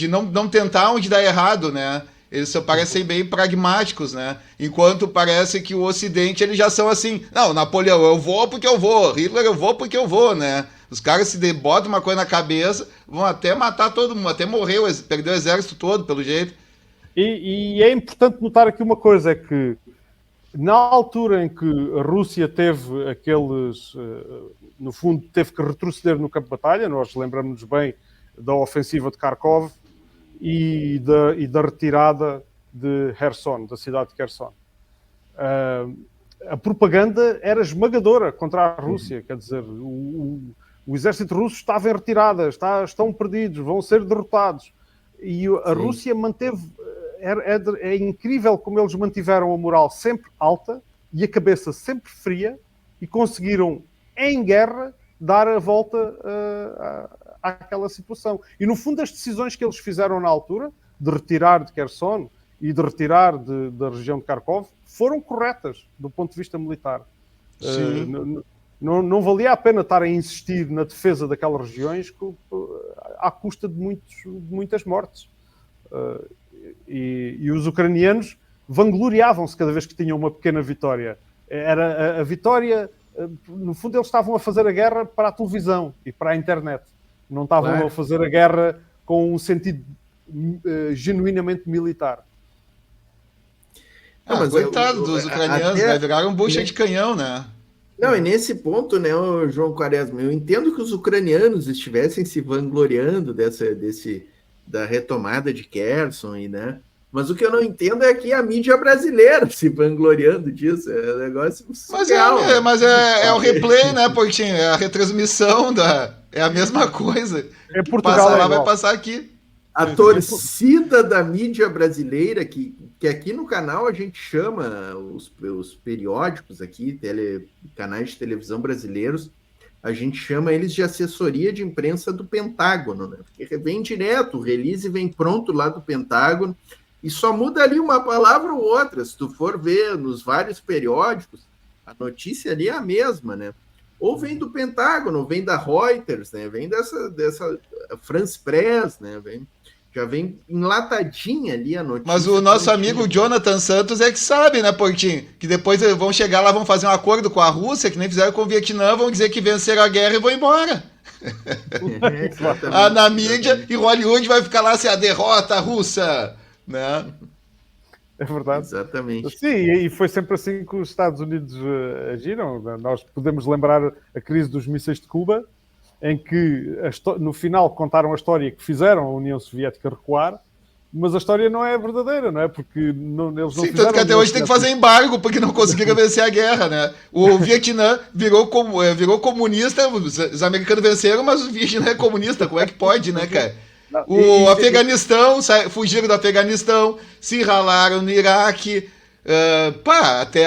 não tentar onde dá errado, né? Eles parecem bem pragmáticos, né? Enquanto parece que o Ocidente, eles já são assim, não, Napoleão, eu vou porque eu vou, Hitler, eu vou porque eu vou, né? Os caras se botam uma coisa na cabeça, vão até matar todo mundo, até morrer, perder o exército todo, pelo jeito. E é importante notar aqui uma coisa, é que Na altura em que a Rússia teve aqueles, no fundo, teve que retroceder no campo de batalha, nós lembramos-nos bem da ofensiva de Kharkov e da retirada de Kherson, da cidade de Kherson. A propaganda era esmagadora contra a Rússia, quer dizer, o exército russo estava em retirada, estão perdidos, vão ser derrotados. E a Rússia manteve... É incrível como eles mantiveram a moral sempre alta e a cabeça sempre fria e conseguiram, em guerra, dar a volta àquela situação. E, no fundo, as decisões que eles fizeram na altura, de retirar de Kherson e de retirar da região de Kharkov, foram corretas do ponto de vista militar. Não valia a pena estar a insistir na defesa daquelas regiões à custa de muitas mortes. E os ucranianos vangloriavam-se cada vez que tinham uma pequena vitória. Era a vitória, no fundo, eles estavam a fazer a guerra para a televisão e para a internet. Não estavam a fazer a guerra com um sentido genuinamente militar. Mas coitado dos ucranianos, né? Viraram bucha de canhão, né? Não, e nesse ponto, né, João Quaresma, eu entendo que os ucranianos estivessem se vangloriando da retomada de Kherson, né? Mas o que eu não entendo é que a mídia brasileira se vangloriando disso. É um negócio surreal. Mas é o replay, né, Portinho? É a retransmissão é a mesma coisa. É Portugal, passa lá, vai passar aqui. A torcida da mídia brasileira, que aqui no canal a gente chama os periódicos aqui, canais de televisão brasileiros, a gente chama eles de assessoria de imprensa do Pentágono, né? Porque vem direto, o release vem pronto lá do Pentágono, e só muda ali uma palavra ou outra. Se tu for ver nos vários periódicos, a notícia ali é a mesma, né? Ou vem do Pentágono, vem da Reuters, né? Vem dessa France Press, né? Já vem enlatadinha ali a notícia. Mas o nosso amigo Jonathan Santos é que sabe, né, Portinho? Que depois vão chegar lá, vão fazer um acordo com a Rússia, que nem fizeram com o Vietnã, vão dizer que venceram a guerra e vão embora. Na mídia, e Hollywood vai ficar lá assim, a derrota russa, né? É verdade. Exatamente. Sim, e foi sempre assim que os Estados Unidos agiram. Nós podemos lembrar a crise dos mísseis de Cuba, em que no final contaram a história que fizeram a União Soviética recuar, mas a história não é verdadeira, não é? Porque eles não fizeram... Tanto que até hoje tem que fazer embargo, porque não conseguiram vencer a guerra, né? O Vietnã virou comunista, os americanos venceram, mas o Vietnã é comunista, como é que pode, né, cara? O Afeganistão, fugiram do Afeganistão, se ralaram no Iraque,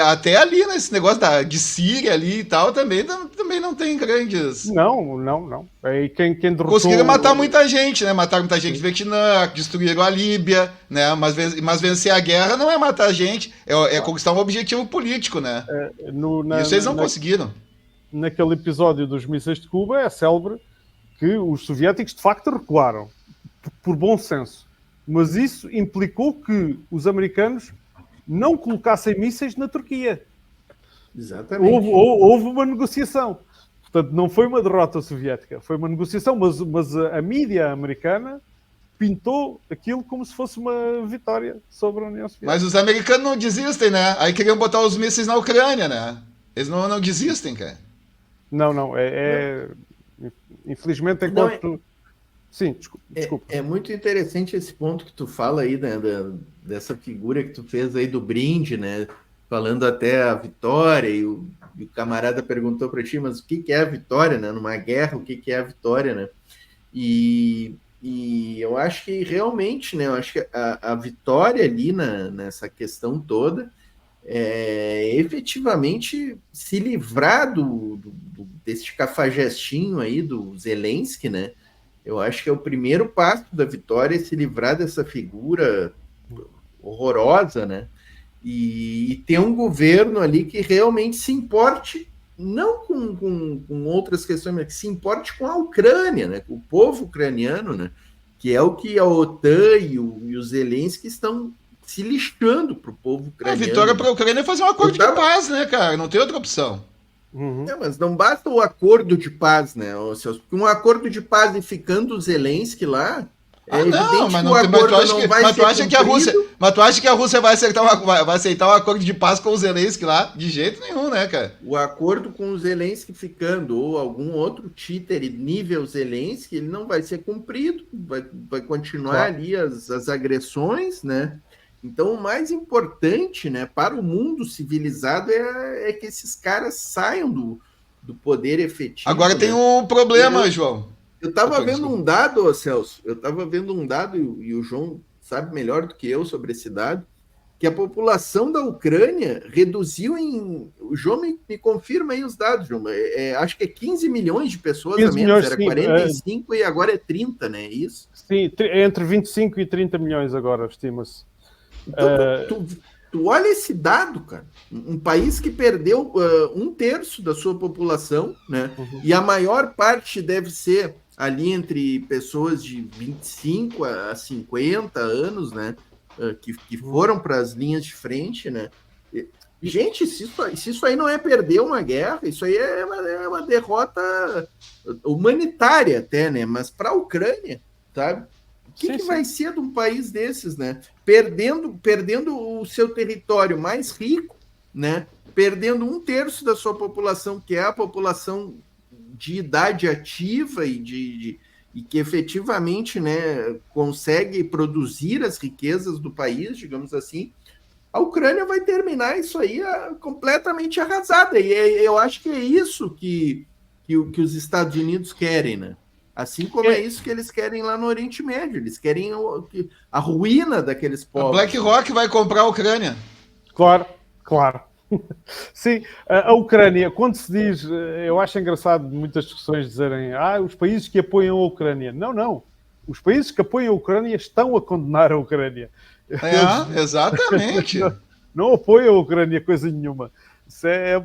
até ali, né, esse negócio de Síria ali e tal, também não tem grandes... Não. Aí quem derrotou... Conseguiram matar muita gente, né? Mataram muita gente no Vietnã, destruíram a Líbia, né? Mas vencer a guerra não é matar gente, é conquistar um objetivo político, né? E vocês não conseguiram. Naquele episódio dos mísseis de Cuba, é célebre que os soviéticos de facto recuaram, por bom senso. Mas isso implicou que os americanos não colocassem mísseis na Turquia. Exatamente. Houve uma negociação. Portanto, não foi uma derrota soviética, foi uma negociação, mas a mídia americana pintou aquilo como se fosse uma vitória sobre a União Soviética. Mas os americanos não desistem, né? Aí queriam botar os mísseis na Ucrânia, né? Eles não desistem, cara. Não. Infelizmente, enquanto... Sim, desculpa. É muito interessante esse ponto que tu fala aí, né, dessa figura que tu fez aí do brinde, né, falando até a vitória, e o camarada perguntou para ti, mas o que é a vitória, né, numa guerra, o que é a vitória, né, e eu acho que realmente, né, eu acho que a vitória ali nessa questão toda é efetivamente se livrar desse cafajestinho aí do Zelensky, né. Eu acho que é o primeiro passo da vitória, se livrar dessa figura horrorosa, né? E ter um governo ali que realmente se importe, não com outras questões, mas que se importe com a Ucrânia, né? Com o povo ucraniano, né? Que é o que a OTAN e o Zelensky estão se lixando para o povo ucraniano. A vitória para a Ucrânia é fazer um acordo de paz, né, cara? Não tem outra opção. Uhum. Mas não basta o acordo de paz, né? Um acordo de paz e ficando o Zelensky lá, É não, evidente mas que não o tem, mas tu acordo acha não que, vai mas tu ser acha que a Rússia, cumprido. mas tu acha que a Rússia vai aceitar um acordo de paz com o Zelensky lá? De jeito nenhum, né, cara? O acordo com o Zelensky ficando, ou algum outro títere nível Zelensky, ele não vai ser cumprido, vai continuar Claro. ali as agressões, né? Então, o mais importante, né, para o mundo civilizado é que esses caras saiam do poder efetivo, Agora tem né? um problema, João. Eu estava Opa, vendo desculpa. um dado, ô Celso, eu estava vendo um dado, e o João sabe melhor do que eu sobre esse dado, que a população da Ucrânia reduziu em. O João me confirma aí os dados, João. Acho que é 15 milhões de pessoas a 15 menos, milhões, era sim. 45 e agora é 30, né? Isso. Sim, entre 25 e 30 milhões agora, estima-se. Então, tu olha esse dado, cara. Um país que perdeu um terço da sua população, né? Uhum. E a maior parte deve ser ali entre pessoas de 25 a 50 anos, né? Que foram para as linhas de frente, né? Gente, se isso aí não é perder uma guerra, isso aí é uma derrota humanitária até, né? Mas para a Ucrânia, sabe? O que vai ser de um país desses, né? Perdendo o seu território mais rico, né? Perdendo um terço da sua população, que é a população de idade ativa e que efetivamente, né, consegue produzir as riquezas do país, digamos assim. A Ucrânia vai terminar isso aí completamente arrasada. E eu acho que é isso que os Estados Unidos querem, né? Assim como é isso que eles querem lá no Oriente Médio. Eles querem a ruína daqueles A povos. BlackRock vai comprar a Ucrânia. Claro, claro. Sim, a Ucrânia, quando se diz, eu acho engraçado muitas discussões dizerem os países que apoiam a Ucrânia. Não, não. Os países que apoiam a Ucrânia estão a condenar a Ucrânia. Exatamente. Não apoiam a Ucrânia coisa nenhuma. Isso é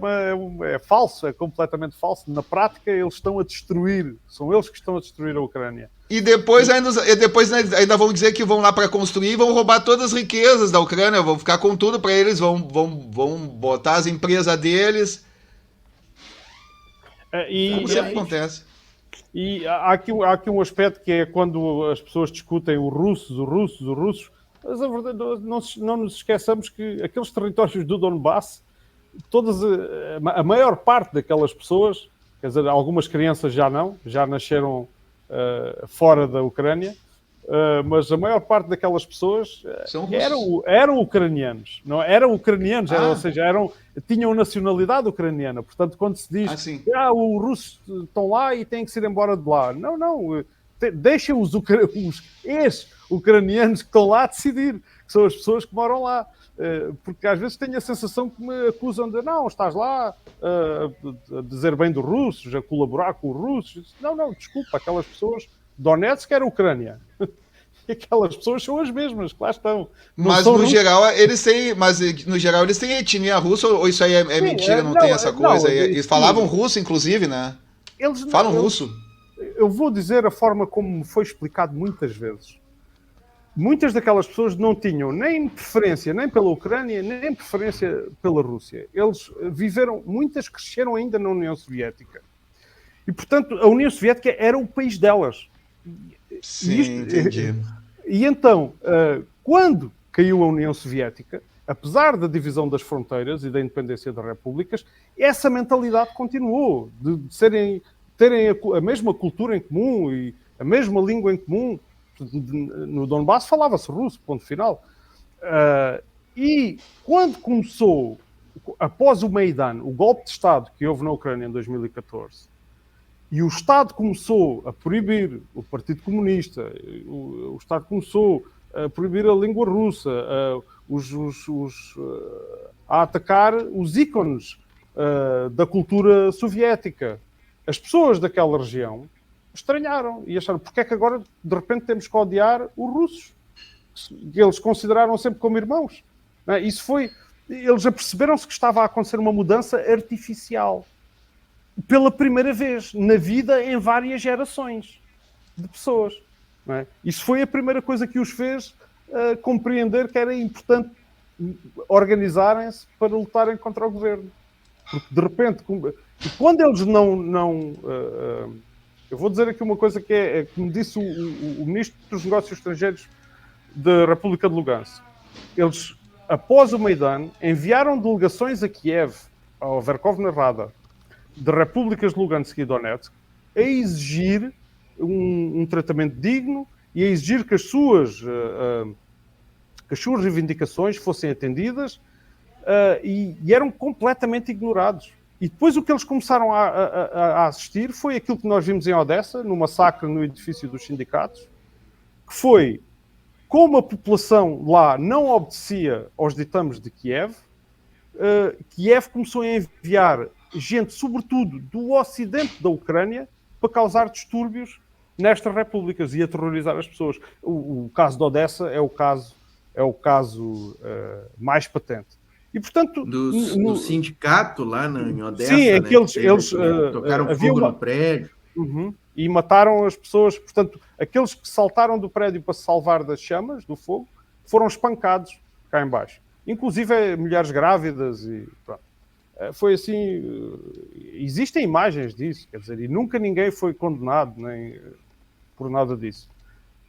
falso, é completamente falso. Na prática, eles estão a destruir, são eles que estão a destruir a Ucrânia. E depois ainda vão dizer que vão lá para construir e vão roubar todas as riquezas da Ucrânia, vão ficar com tudo para eles, vão botar as empresas deles. Como sempre acontece. E há aqui um aspecto que é quando as pessoas discutem os russos, mas a verdade, não nos esqueçamos que aqueles territórios do Donbass, a maior parte daquelas pessoas, quer dizer, algumas crianças já nasceram fora da Ucrânia, mas a maior parte daquelas pessoas eram ucranianos, não eram ucranianos, ou seja, tinham nacionalidade ucraniana. Portanto, quando se diz os russos estão lá e têm que se ir embora de lá, não, deixem os ex-ucranianos que estão lá decidir, que são as pessoas que moram lá. Porque às vezes tenho a sensação que me acusam de não, estás lá a dizer bem dos russos, a colaborar com os russos. Não, desculpa, aquelas pessoas, Donetsk era Ucrânia. E aquelas pessoas são as mesmas, que lá estão. Mas no geral eles têm etnia russa, ou isso aí é mentira, não tem essa coisa? Eles falavam russo, inclusive, né? Eles falam russo. Eu vou dizer a forma como foi explicado muitas vezes. Muitas daquelas pessoas não tinham nem preferência nem pela Ucrânia, nem preferência pela Rússia. Eles muitas cresceram ainda na União Soviética. E, portanto, a União Soviética era o país delas. Sim, entendi. E então, quando caiu a União Soviética, apesar da divisão das fronteiras e da independência das repúblicas, essa mentalidade continuou, de terem a mesma cultura em comum e a mesma língua em comum. No Donbass falava-se russo, ponto final. E quando começou, após o Maidan, o golpe de Estado que houve na Ucrânia em 2014, e o Estado começou a proibir o Partido Comunista, o Estado começou a proibir a língua russa, a atacar os ícones da cultura soviética. As pessoas daquela região estranharam e acharam porque é que agora de repente temos que odiar os russos, que eles consideraram sempre como irmãos. Eles aperceberam-se que estava a acontecer uma mudança artificial pela primeira vez na vida em várias gerações de pessoas. Isso foi a primeira coisa que os fez compreender que era importante organizarem-se para lutarem contra o governo. Porque de repente, quando eles Eu vou dizer aqui uma coisa que como disse o Ministro dos Negócios Estrangeiros da República de Lugansk. Eles, após o Maidan, enviaram delegações a Kiev, ao Verkhovna Rada, de repúblicas de Lugansk e Donetsk, a exigir um tratamento digno e a exigir que as suas reivindicações fossem atendidas, e eram completamente ignorados. E depois o que eles começaram a assistir foi aquilo que nós vimos em Odessa, no massacre no edifício dos sindicatos, que foi, como a população lá não obedecia aos ditames de Kiev, Kiev começou a enviar gente, sobretudo do ocidente da Ucrânia, para causar distúrbios nestas repúblicas e aterrorizar as pessoas. O caso de Odessa é o caso mais patente. E, portanto, do sindicato lá em Odessa, sim, é né, que eles tocaram fogo no prédio. E mataram as pessoas. Portanto, aqueles que saltaram do prédio para se salvar das chamas, do fogo, foram espancados cá em baixo. Inclusive mulheres grávidas. E pronto. Foi assim. Existem imagens disso, quer dizer, e nunca ninguém foi condenado nem por nada disso.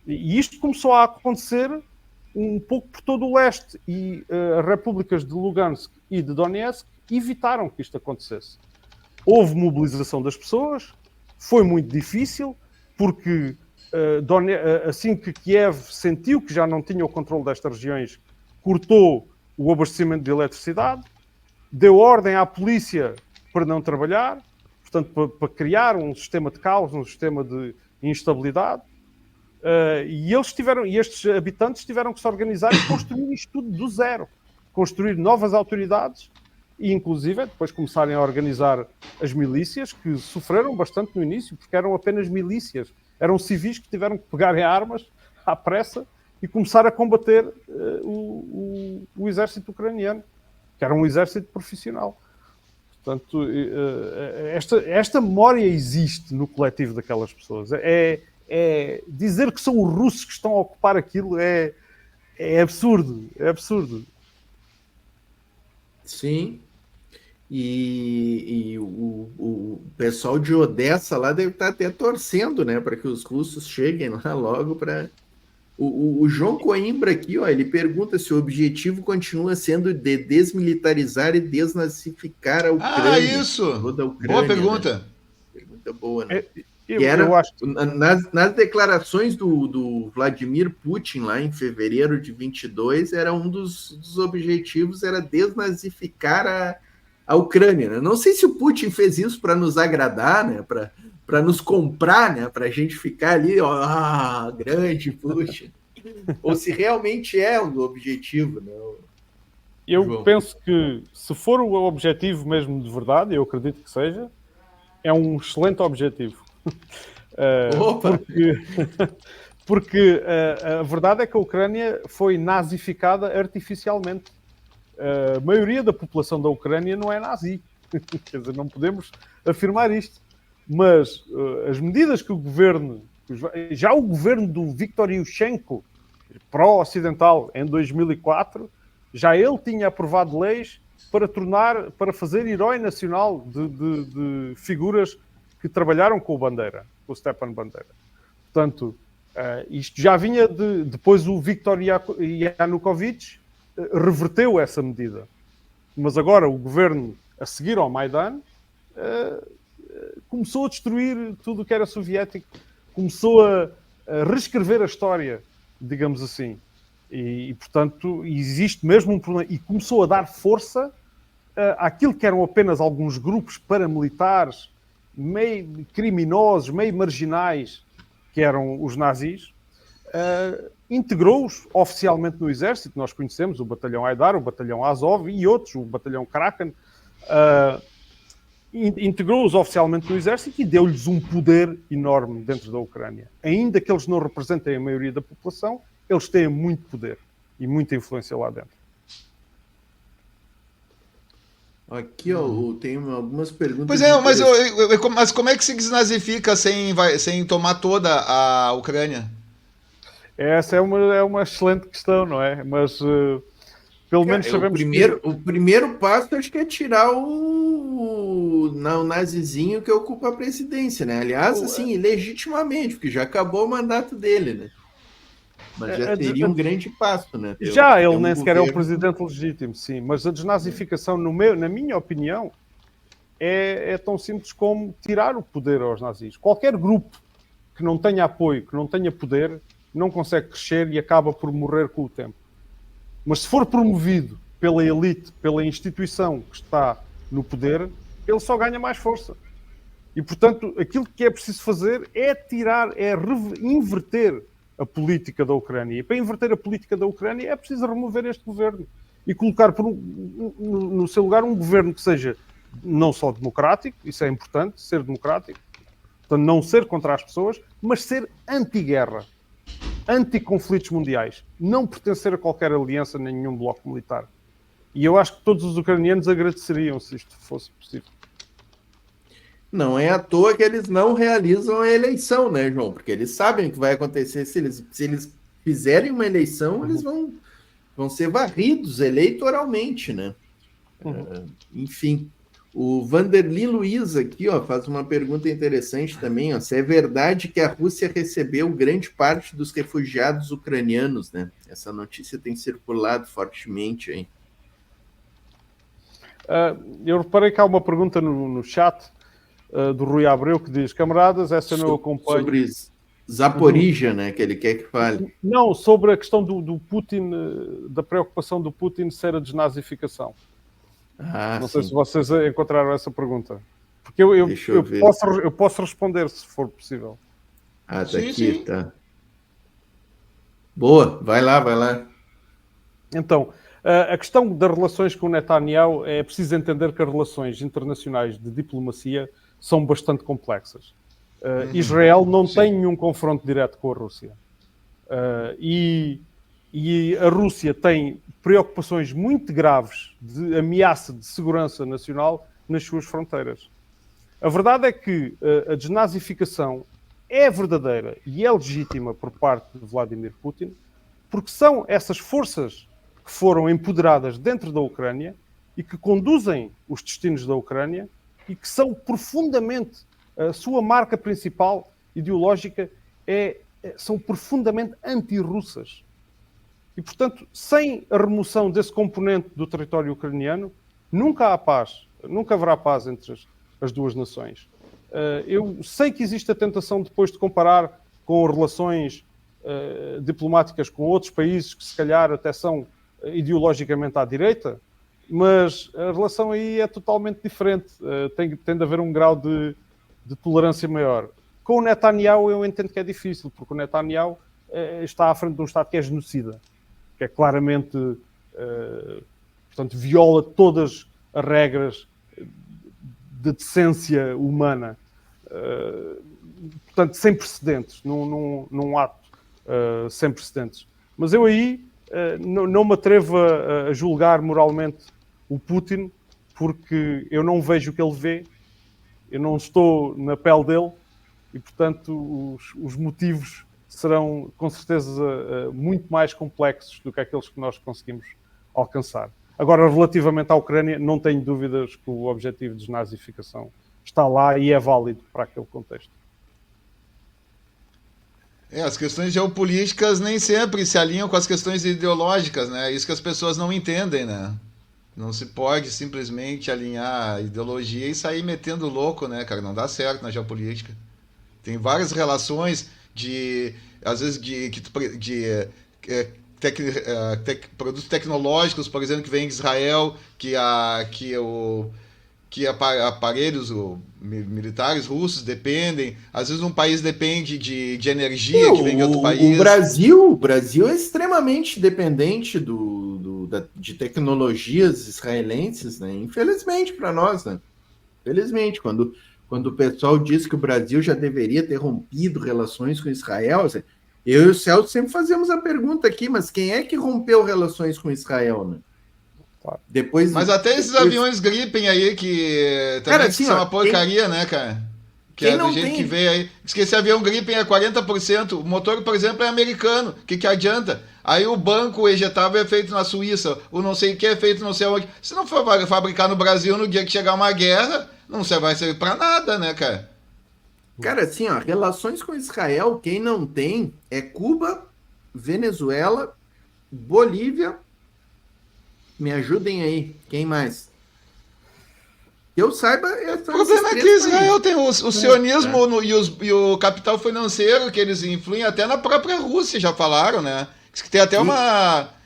E isto começou a acontecer um pouco por todo o leste, e as repúblicas de Lugansk e de Donetsk evitaram que isto acontecesse. Houve mobilização das pessoas, foi muito difícil, porque assim que Kiev sentiu que já não tinha o controle destas regiões, cortou o abastecimento de eletricidade, deu ordem à polícia para não trabalhar, portanto, para criar um sistema de caos, um sistema de instabilidade. E estes habitantes tiveram que se organizar e construir isto tudo do zero. Construir novas autoridades e, inclusive, depois começarem a organizar as milícias, que sofreram bastante no início, porque eram apenas milícias. Eram civis que tiveram que pegar em armas à pressa e começar a combater o exército ucraniano, que era um exército profissional. Portanto, esta memória existe no coletivo daquelas pessoas. Dizer que são os russos que estão a ocupar aquilo é absurdo. É absurdo. Sim. E o pessoal de Odessa lá deve estar até torcendo, né, para que os russos cheguem lá logo para... O João Coimbra aqui, ó, ele pergunta se o objetivo continua sendo de desmilitarizar e desnazificar a Ucrânia. Ah, isso! Toda a Ucrânia, boa pergunta. Né? Pergunta boa, né? Eu acho que... nas declarações do Vladimir Putin, lá em fevereiro de 22, era um dos objetivos, era desnazificar a Ucrânia. Né? Não sei se o Putin fez isso para nos agradar, né? Para nos comprar, né? Para a gente ficar ali, ó, grande Putin. Ou se realmente é o objetivo. Né? Eu penso que, se for o objetivo mesmo de verdade, eu acredito que seja, é um excelente objetivo. Porque a verdade é que a Ucrânia foi nazificada artificialmente. A maioria da população da Ucrânia não é nazi. Quer dizer, não podemos afirmar isto. Mas as medidas que o governo... Já o governo do Viktor Yushchenko, pró-ocidental, em 2004, já ele tinha aprovado leis para fazer herói nacional de figuras que trabalharam com o Bandeira, com o Stepan Bandeira. Portanto, isto já vinha depois o Viktor Yanukovych reverteu essa medida. Mas agora o governo, a seguir ao Maidan, começou a destruir tudo o que era soviético, começou a reescrever a história, digamos assim. E portanto, existe mesmo um problema. E começou a dar força àquilo que eram apenas alguns grupos paramilitares, meio criminosos, meio marginais, que eram os nazis, integrou-os oficialmente no exército. Nós conhecemos o batalhão Aidar, o batalhão Azov e outros, o batalhão Kraken, integrou-os oficialmente no exército e deu-lhes um poder enorme dentro da Ucrânia. Ainda que eles não representem a maioria da população, eles têm muito poder e muita influência lá dentro. Aqui, ó, tem algumas perguntas. Pois é, mas como é que se desnazifica sem tomar toda a Ucrânia? Essa é uma excelente questão, não é? Mas Pelo menos sabemos o primeiro passo acho que é tirar o nazizinho que ocupa a presidência, né? Aliás, assim, legitimamente, porque já acabou o mandato dele, né? Mas já seria um grande passo, né? Ele nem sequer é o presidente legítimo, sim. Mas a desnazificação, na minha opinião, é tão simples como tirar o poder aos nazis. Qualquer grupo que não tenha apoio, que não tenha poder, não consegue crescer e acaba por morrer com o tempo. Mas se for promovido pela elite, pela instituição que está no poder, ele só ganha mais força. E, portanto, aquilo que é preciso fazer é inverter a política da Ucrânia. E para inverter a política da Ucrânia é preciso remover este governo e colocar no seu lugar um governo que seja não só democrático, isso é importante, ser democrático, portanto, não ser contra as pessoas, mas ser anti-guerra, anti-conflitos mundiais, não pertencer a qualquer aliança nem nenhum bloco militar. E eu acho que todos os ucranianos agradeceriam se isto fosse possível. Não é à toa que eles não realizam a eleição, né, João? Porque eles sabem o que vai acontecer se eles fizerem uma eleição, eles vão ser varridos eleitoralmente, né? Enfim, o Vanderly Luiz aqui, ó, faz uma pergunta interessante também, ó, se é verdade que a Rússia recebeu grande parte dos refugiados ucranianos, né? Essa notícia tem circulado fortemente aí. Eu reparei que há uma pergunta no chat do Rui Abreu que diz: camaradas, essa eu não acompanho. Sobre Zaporizhia, né, que ele quer que fale. Não, sobre a questão do Putin, da preocupação do Putin ser a desnazificação. Não sei se vocês encontraram essa pergunta. Porque eu posso responder, se for possível. Tá sim, aqui, sim. Tá. Boa, vai lá. Então, a questão das relações com o Netanyahu, é preciso entender que as relações internacionais de diplomacia são bastante complexas. Israel não tem nenhum confronto direto com a Rússia. E a Rússia tem preocupações muito graves de ameaça de segurança nacional nas suas fronteiras. A verdade é que a desnazificação é verdadeira e é legítima por parte de Vladimir Putin, porque são essas forças que foram empoderadas dentro da Ucrânia e que conduzem os destinos da Ucrânia e que são profundamente, a sua marca principal ideológica são profundamente anti-russas. E, portanto, sem a remoção desse componente do território ucraniano, nunca há paz, nunca haverá paz entre as duas nações. Eu sei que existe a tentação depois de comparar com relações diplomáticas com outros países que se calhar até são ideologicamente à direita, mas a relação aí é totalmente diferente. Tem de haver um grau de tolerância maior. Com o Netanyahu eu entendo que é difícil, porque o Netanyahu está à frente de um Estado que é genocida, que é claramente, portanto, viola todas as regras de decência humana, portanto, sem precedentes, num ato sem precedentes. Mas eu aí não me atrevo a julgar moralmente o Putin, porque eu não vejo o que ele vê, eu não estou na pele dele, e, portanto, os motivos serão, com certeza, muito mais complexos do que aqueles que nós conseguimos alcançar. Agora, relativamente à Ucrânia, não tenho dúvidas que o objetivo de desnazificação está lá e é válido para aquele contexto. As questões geopolíticas nem sempre se alinham com as questões ideológicas, né? É isso que as pessoas não entendem, né? Não se pode simplesmente alinhar a ideologia e sair metendo louco, né, cara? Não dá certo na geopolítica. Tem várias relações às vezes, produtos tecnológicos, por exemplo, que vem de Israel, que aparelhos militares russos dependem. Às vezes um país depende de energia que vem de outro país. O Brasil é extremamente dependente de tecnologias israelenses, né? Infelizmente para nós, né? Infelizmente, quando o pessoal diz que o Brasil já deveria ter rompido relações com Israel, assim, eu e o Celso sempre fazemos a pergunta aqui, mas quem é que rompeu relações com Israel, né? Mas até esses aviões Gripen aí, que também cara, assim, são uma porcaria, né, cara? Que é do jeito que veio aí. Diz que esse avião Gripen é 40%. O motor, por exemplo, é americano. O que adianta? Aí o banco ejetável é feito na Suíça. O não sei o que é feito não sei onde. Se não for fabricar no Brasil, no dia que chegar uma guerra, não vai servir pra nada, né, cara? Cara, assim, ó, relações com Israel, quem não tem é Cuba, Venezuela, Bolívia. Me ajudem aí. Quem mais? Que eu saiba, o problema é que Israel tem o sionismo e o capital financeiro que eles influem até na própria Rússia, já falaram, né? Diz que tem até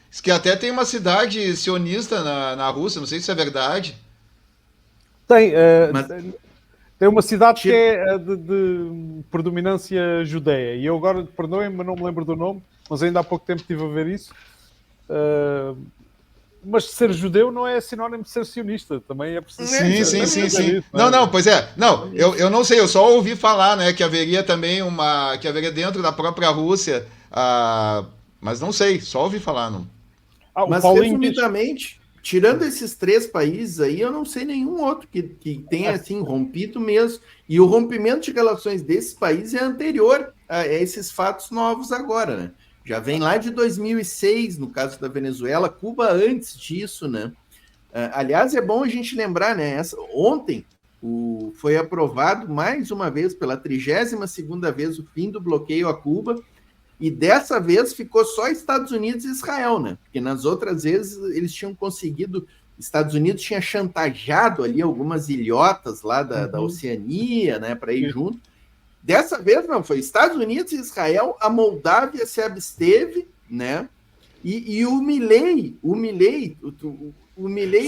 diz que até tem uma cidade sionista na Rússia, não sei se é verdade. Tem, tem uma cidade que é de predominância judeia, e eu agora, perdoem-me, mas não me lembro do nome, mas ainda há pouco tempo estive a ver isso. Mas ser judeu não é sinónimo de ser sionista, também é preciso. Sim. Não, pois é. Não, eu não sei, eu só ouvi falar, né, que haveria também que haveria dentro da própria Rússia, mas não sei, só ouvi falar, não. Mas resumidamente, tirando esses 3 países aí, eu não sei nenhum outro que tenha, assim, rompido mesmo. E o rompimento de relações desses países é anterior a esses fatos novos agora, né? Já vem lá de 2006, no caso da Venezuela, Cuba antes disso, né? Aliás, é bom a gente lembrar, né? Ontem foi aprovado mais uma vez, pela 32ª vez, o fim do bloqueio a Cuba, e dessa vez ficou só Estados Unidos e Israel, né? Porque nas outras vezes eles tinham conseguido, Estados Unidos tinha chantageado ali algumas ilhotas lá da Oceania, né, para ir junto. Dessa vez, não, foi Estados Unidos e Israel, a Moldávia se absteve, né? E o Milei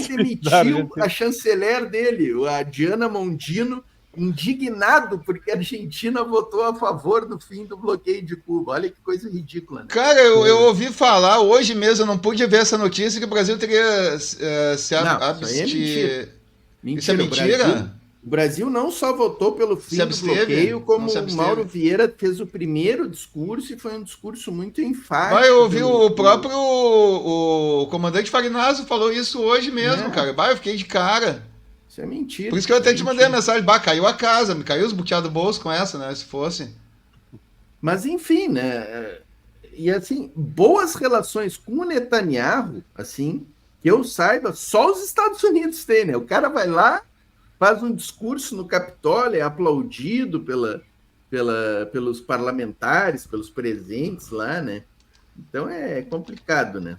demitiu a chanceler dele, a Diana Mondino, indignado porque a Argentina votou a favor do fim do bloqueio de Cuba. Olha que coisa ridícula, né? Cara, eu ouvi falar hoje mesmo, eu não pude ver essa notícia, que o Brasil teria se abstido. Isso é mentira? O Brasil não só votou pelo fim do bloqueio, como o Mauro Vieira fez o primeiro discurso, e foi um discurso muito enfático. Eu ouvi o próprio o comandante Farinazzo falou isso hoje mesmo, cara. Eu fiquei de cara. Isso é mentira. Por isso que eu até te mandei a mensagem, caiu a casa, me caiu os buteados do bolso com essa, né, se fosse. Mas enfim, né, e assim, boas relações com o Netanyahu, assim, que eu saiba, só os Estados Unidos têm, né? O cara vai lá, faz um discurso no Capitólio, é aplaudido pelos parlamentares, pelos presentes lá, né? Então é complicado, né?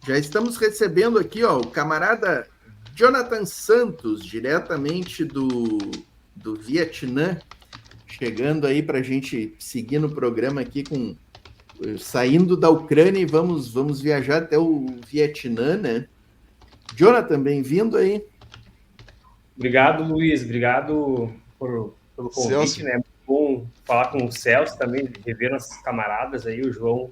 Já estamos recebendo aqui, ó, o camarada Jonathan Santos, diretamente do Vietnã, chegando aí para a gente seguir no programa aqui, saindo da Ucrânia, e vamos viajar até o Vietnã, né? Jonathan, bem-vindo aí. Obrigado, Luiz. Obrigado pelo convite, Celso. Né? Muito bom falar com o Celso também, rever nossos camaradas aí, o João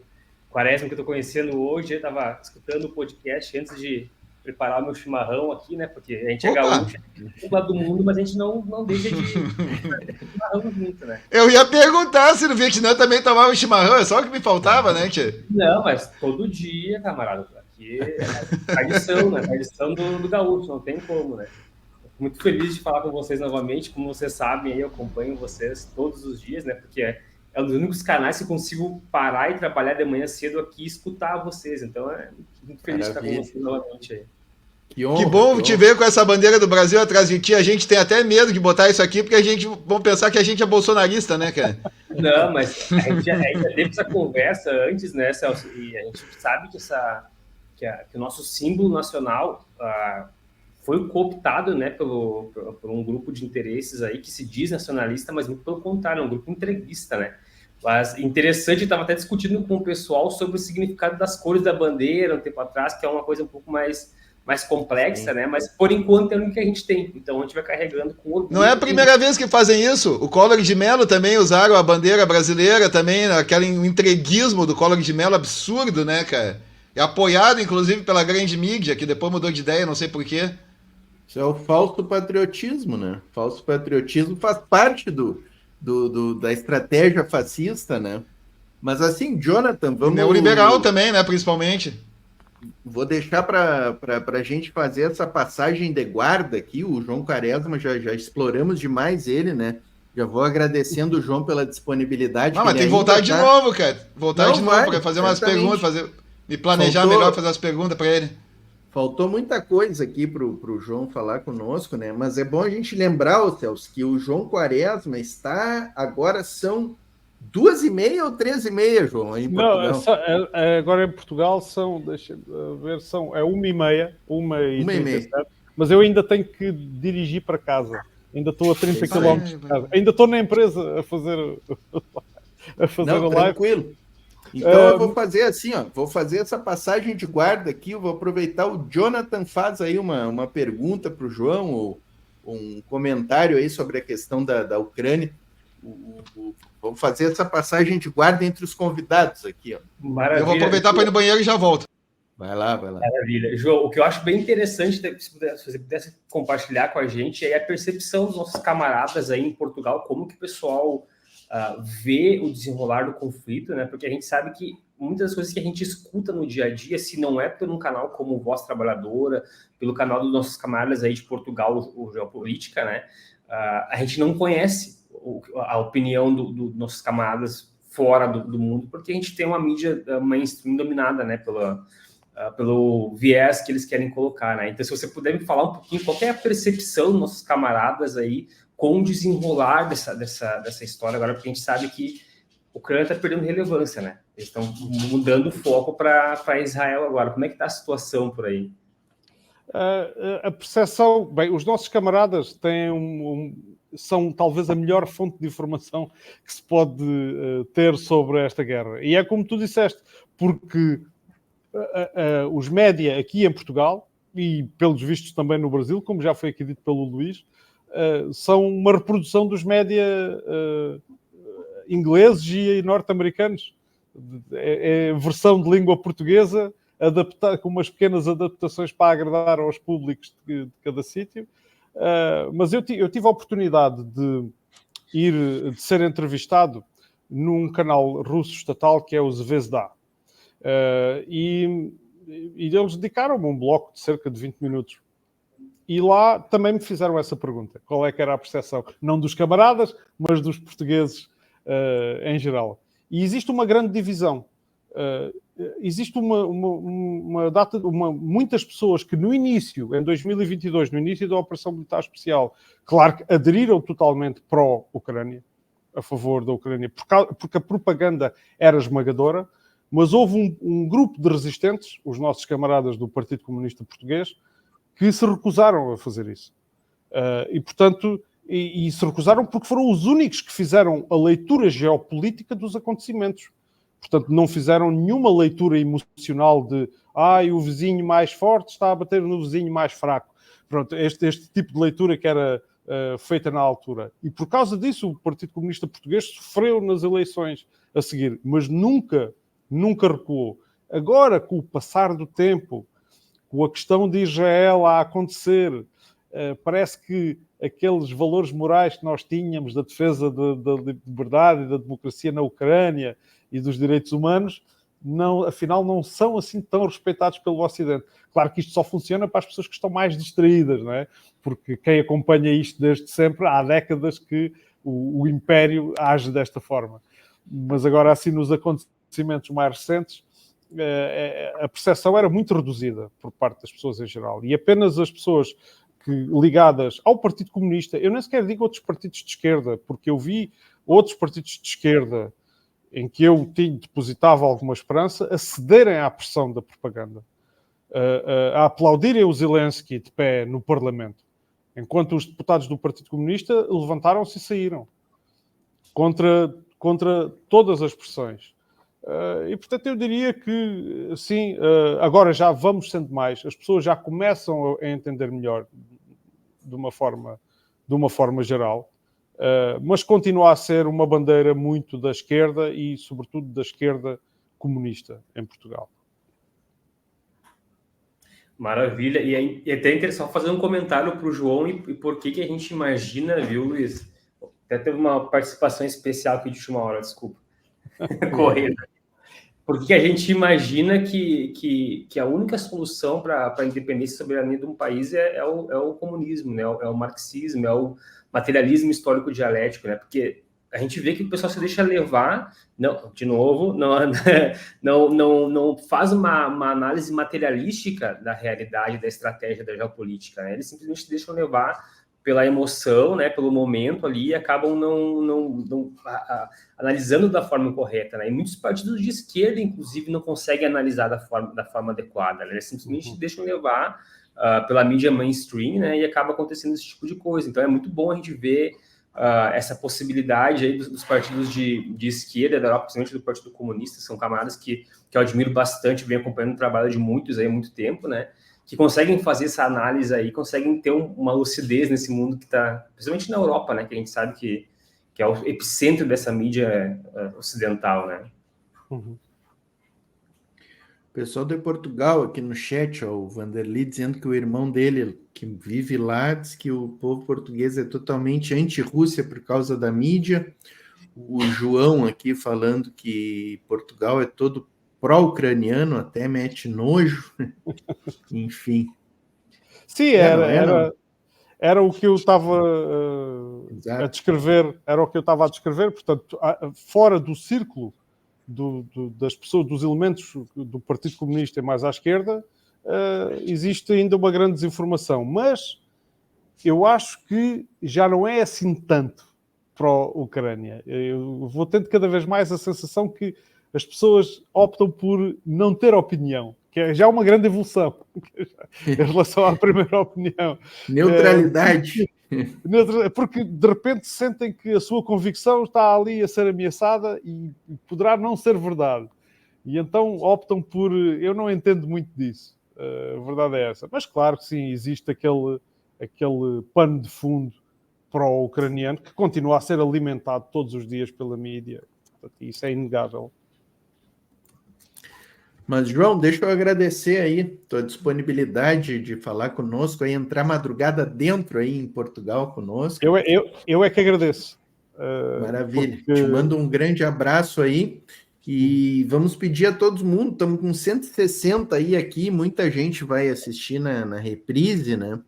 Quaresma, que eu estou conhecendo hoje. Eu estava escutando o podcast antes de preparar o meu chimarrão aqui, né? Porque a gente é gaúcho, do lado do mundo, mas a gente não deixa de chimarrão junto, né? Eu ia perguntar se no Vietnã também tomava chimarrão, é só o que me faltava, né, tia? Não, mas todo dia, camarada. Aqui é tradição, né? Tradição do gaúcho, não tem como, né? Muito feliz de falar com vocês novamente. Como vocês sabem, eu acompanho vocês todos os dias, né? Porque é um dos únicos canais que eu consigo parar e trabalhar de manhã cedo aqui e escutar vocês. Então, é muito feliz de estar com vocês novamente aí. Que bom te ver com essa bandeira do Brasil atrás de ti. A gente tem até medo de botar isso aqui, porque vão pensar que a gente é bolsonarista, né, cara? Não, mas a gente já teve essa conversa antes, né, Celso? E a gente sabe que o nosso símbolo nacional foi cooptado, né, por um grupo de interesses aí que se diz nacionalista, mas muito pelo contrário, é um grupo entreguista, né? Mas interessante, eu estava até discutindo com o pessoal sobre o significado das cores da bandeira um tempo atrás, que é uma coisa um pouco mais complexa, né? Mas por enquanto é o que a gente tem. Então a gente vai carregando com orgulho. Não é a primeira vez que fazem isso. O Collor de Mello também usaram a bandeira brasileira também, aquele entreguismo do Collor de Mello absurdo, né, cara? É apoiado, inclusive, pela grande mídia, que depois mudou de ideia, não sei porquê. Isso é o falso patriotismo, né? Falso patriotismo faz parte da estratégia fascista, né? Mas assim, Jonathan, vamos... Neoliberal também, né, principalmente. Vou deixar para a gente fazer essa passagem de guarda aqui. O João Quaresma, já exploramos demais ele, né? Já vou agradecendo o João pela disponibilidade. Não, mas tem que voltar de novo, cara. Voltar de novo para fazer umas perguntas, me planejar melhor, fazer as perguntas para ele. Faltou muita coisa aqui para o João falar conosco, né? Mas é bom a gente lembrar, Celso, que o João Quaresma está... Agora são 2h30 ou 3h30, João, aí em Portugal? Não, agora em Portugal são, deixa ver, é 1h30, 1h37, mas eu ainda tenho que dirigir para casa. Ainda estou a 30 km de casa. Ainda estou na empresa a fazer a live. Tranquilo. Então eu vou fazer assim, ó, vou fazer essa passagem de guarda aqui, eu vou aproveitar, o Jonathan faz aí uma pergunta para o João, ou um comentário aí sobre a questão da Ucrânia. Vou fazer essa passagem de guarda entre os convidados aqui, ó. Maravilha. Eu vou aproveitar para ir no banheiro e já volto. Vai lá. Maravilha. João, o que eu acho bem interessante, se você pudesse compartilhar com a gente, é a percepção dos nossos camaradas aí em Portugal, como que o pessoal vê o desenrolar do conflito, né? Porque a gente sabe que muitas das coisas que a gente escuta no dia a dia, se não é por um canal como Voz Trabalhadora, pelo canal dos nossos camaradas aí de Portugal, o Geopolítica, né? A gente não conhece a opinião dos nossos camaradas fora do mundo, porque a gente tem uma mídia mainstream dominada, né, pelo viés que eles querem colocar, né? Então, se você puder me falar um pouquinho, qual é a percepção dos nossos camaradas aí com o desenrolar dessa história agora, porque a gente sabe que a Ucrânia está perdendo relevância, né? Eles estão mudando o foco para Israel agora. Como é que está a situação por aí? A percepção... Bem, os nossos camaradas têm são talvez a melhor fonte de informação que se pode ter sobre esta guerra. E é como tu disseste, porque os média aqui em Portugal, e pelos vistos também no Brasil, como já foi aqui dito pelo Luís, são uma reprodução dos média ingleses e norte-americanos. É versão de língua portuguesa, com umas pequenas adaptações para agradar aos públicos de cada sítio. Mas eu tive a oportunidade de ser entrevistado num canal russo estatal que é o Zvezda. E eles dedicaram-me um bloco de cerca de 20 minutos. E lá também me fizeram essa pergunta. Qual é que era a percepção? Não dos camaradas, mas dos portugueses em geral. E existe uma grande divisão. Existe muitas pessoas que no início, em 2022, no início da Operação Militar Especial, claro que aderiram totalmente pró-Ucrânia, a favor da Ucrânia, porque a propaganda era esmagadora, mas houve um grupo de resistentes, os nossos camaradas do Partido Comunista Português, que se recusaram a fazer isso. E, portanto, se recusaram porque foram os únicos que fizeram a leitura geopolítica dos acontecimentos. Portanto, não fizeram nenhuma leitura emocional de o vizinho mais forte está a bater no vizinho mais fraco. Pronto, este tipo de leitura que era feita na altura. E por causa disso, o Partido Comunista Português sofreu nas eleições a seguir, mas nunca recuou. Agora, com o passar do tempo, com a questão de Israel a acontecer, parece que aqueles valores morais que nós tínhamos da defesa da liberdade e da democracia na Ucrânia e dos direitos humanos, afinal não são assim tão respeitados pelo Ocidente. Claro que isto só funciona para as pessoas que estão mais distraídas, não é? Porque quem acompanha isto desde sempre, há décadas que o Império age desta forma. Mas agora, assim, nos acontecimentos mais recentes, a percepção era muito reduzida por parte das pessoas em geral. E apenas as pessoas ligadas ao Partido Comunista, eu nem sequer digo outros partidos de esquerda, porque eu vi outros partidos de esquerda em que eu depositava alguma esperança a cederem à pressão da propaganda, a aplaudirem o Zelensky de pé no Parlamento, enquanto os deputados do Partido Comunista levantaram-se e saíram contra todas as pressões. E, portanto, eu diria que, sim, agora já vamos sendo mais, as pessoas já começam a entender melhor de uma forma geral, mas continua a ser uma bandeira muito da esquerda e, sobretudo, da esquerda comunista em Portugal. Maravilha. E é até interessante fazer um comentário para o João e por que a gente imagina, viu, Luiz? Até teve uma participação especial aqui de última hora, desculpa. Correndo. Porque a gente imagina que a única solução para a independência e soberania de um país é o comunismo, né? É o marxismo, é o materialismo histórico dialético, né? Porque a gente vê que o pessoal se deixa levar, não, de novo, não faz uma análise materialística da realidade, da estratégia da geopolítica, né? Eles simplesmente se deixam levar pela emoção, né, pelo momento ali, e acabam não analisando da forma correta, né? E muitos partidos de esquerda, inclusive, não conseguem analisar da forma adequada, né? Eles simplesmente deixam levar pela mídia mainstream, né? E acaba acontecendo esse tipo de coisa. Então é muito bom a gente ver essa possibilidade aí dos partidos de esquerda da Europa, principalmente do Partido Comunista, são camaradas que eu admiro bastante, venho acompanhando o trabalho de muitos aí há muito tempo, né? Que conseguem fazer essa análise aí, conseguem ter uma lucidez nesse mundo que está, principalmente na Europa, né? Que a gente sabe que é o epicentro dessa mídia ocidental, né? Uhum. O pessoal de Portugal aqui no chat, ó, o Vanderlei, dizendo que o irmão dele, que vive lá, diz que o povo português é totalmente anti-Rússia por causa da mídia. O João aqui falando que Portugal é todo pró-ucraniano, até mete nojo. Enfim. Sim, era o que eu estava a descrever, era o que eu estava a descrever, portanto, fora do círculo das pessoas, dos elementos do Partido Comunista mais à esquerda, existe ainda uma grande desinformação, mas eu acho que já não é assim tanto para a Ucrânia. Eu vou tendo cada vez mais a sensação que as pessoas optam por não ter opinião, que é já uma grande evolução em relação à primeira opinião. Neutralidade. Porque de repente sentem que a sua convicção está ali a ser ameaçada e poderá não ser verdade. E então optam por... Eu não entendo muito disso. A verdade é essa. Mas claro que sim, existe aquele pano de fundo pró-ucraniano que continua a ser alimentado todos os dias pela mídia. Isso é inegável. Mas, João, deixa eu agradecer aí tua disponibilidade de falar conosco, aí entrar madrugada dentro aí em Portugal conosco. Eu é que agradeço. Maravilha. Te mando um grande abraço aí e vamos pedir a todo mundo, estamos com 160 aí aqui, muita gente vai assistir na reprise, né?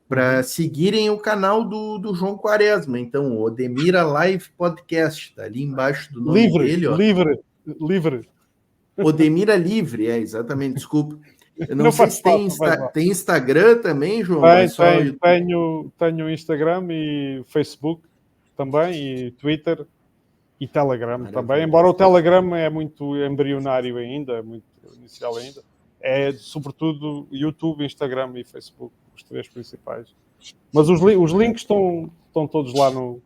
Para seguirem o canal do João Quaresma. Então, o Odemira Live Podcast, tá ali embaixo do nome dele. Ó. Livre. Odemira Livre, exatamente, desculpa. Eu não sei se tem Instagram também, João? Tenho Instagram e Facebook também, e Twitter e Telegram. Maravilha. Também, embora o Telegram é muito embrionário ainda, é muito inicial ainda. É sobretudo YouTube, Instagram e Facebook, os três principais. Mas os links estão todos lá no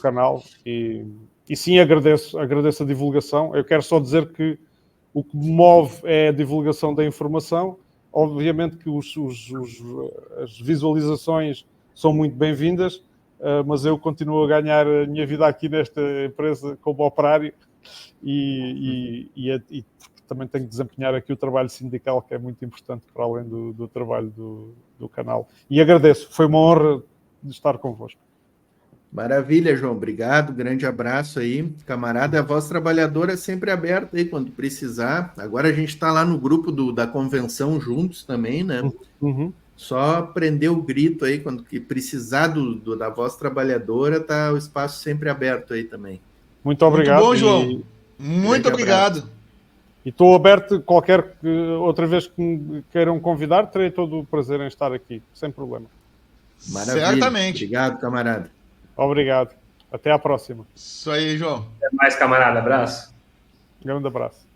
canal e sim, agradeço a divulgação. Eu quero só dizer que o que me move é a divulgação da informação. Obviamente que as visualizações são muito bem-vindas, mas eu continuo a ganhar a minha vida aqui nesta empresa como operário e também tenho que desempenhar aqui o trabalho sindical, que é muito importante para além do trabalho do canal. E agradeço, foi uma honra de estar convosco. Maravilha, João. Obrigado. Grande abraço aí. Camarada, a Voz Trabalhadora é sempre aberta aí quando precisar. Agora a gente está lá no grupo da convenção juntos também, né? Uhum. Só prender o grito aí quando que precisar da Voz Trabalhadora, tá o espaço sempre aberto aí também. Muito obrigado. Muito bom, João. Muito obrigado. E estou aberto, qualquer outra vez que me queiram convidar, terei todo o prazer em estar aqui, sem problema. Maravilha. Certamente. Obrigado, camarada. Obrigado. Até à próxima. Isso aí, João. Até mais, camarada. Abraço. Grande abraço.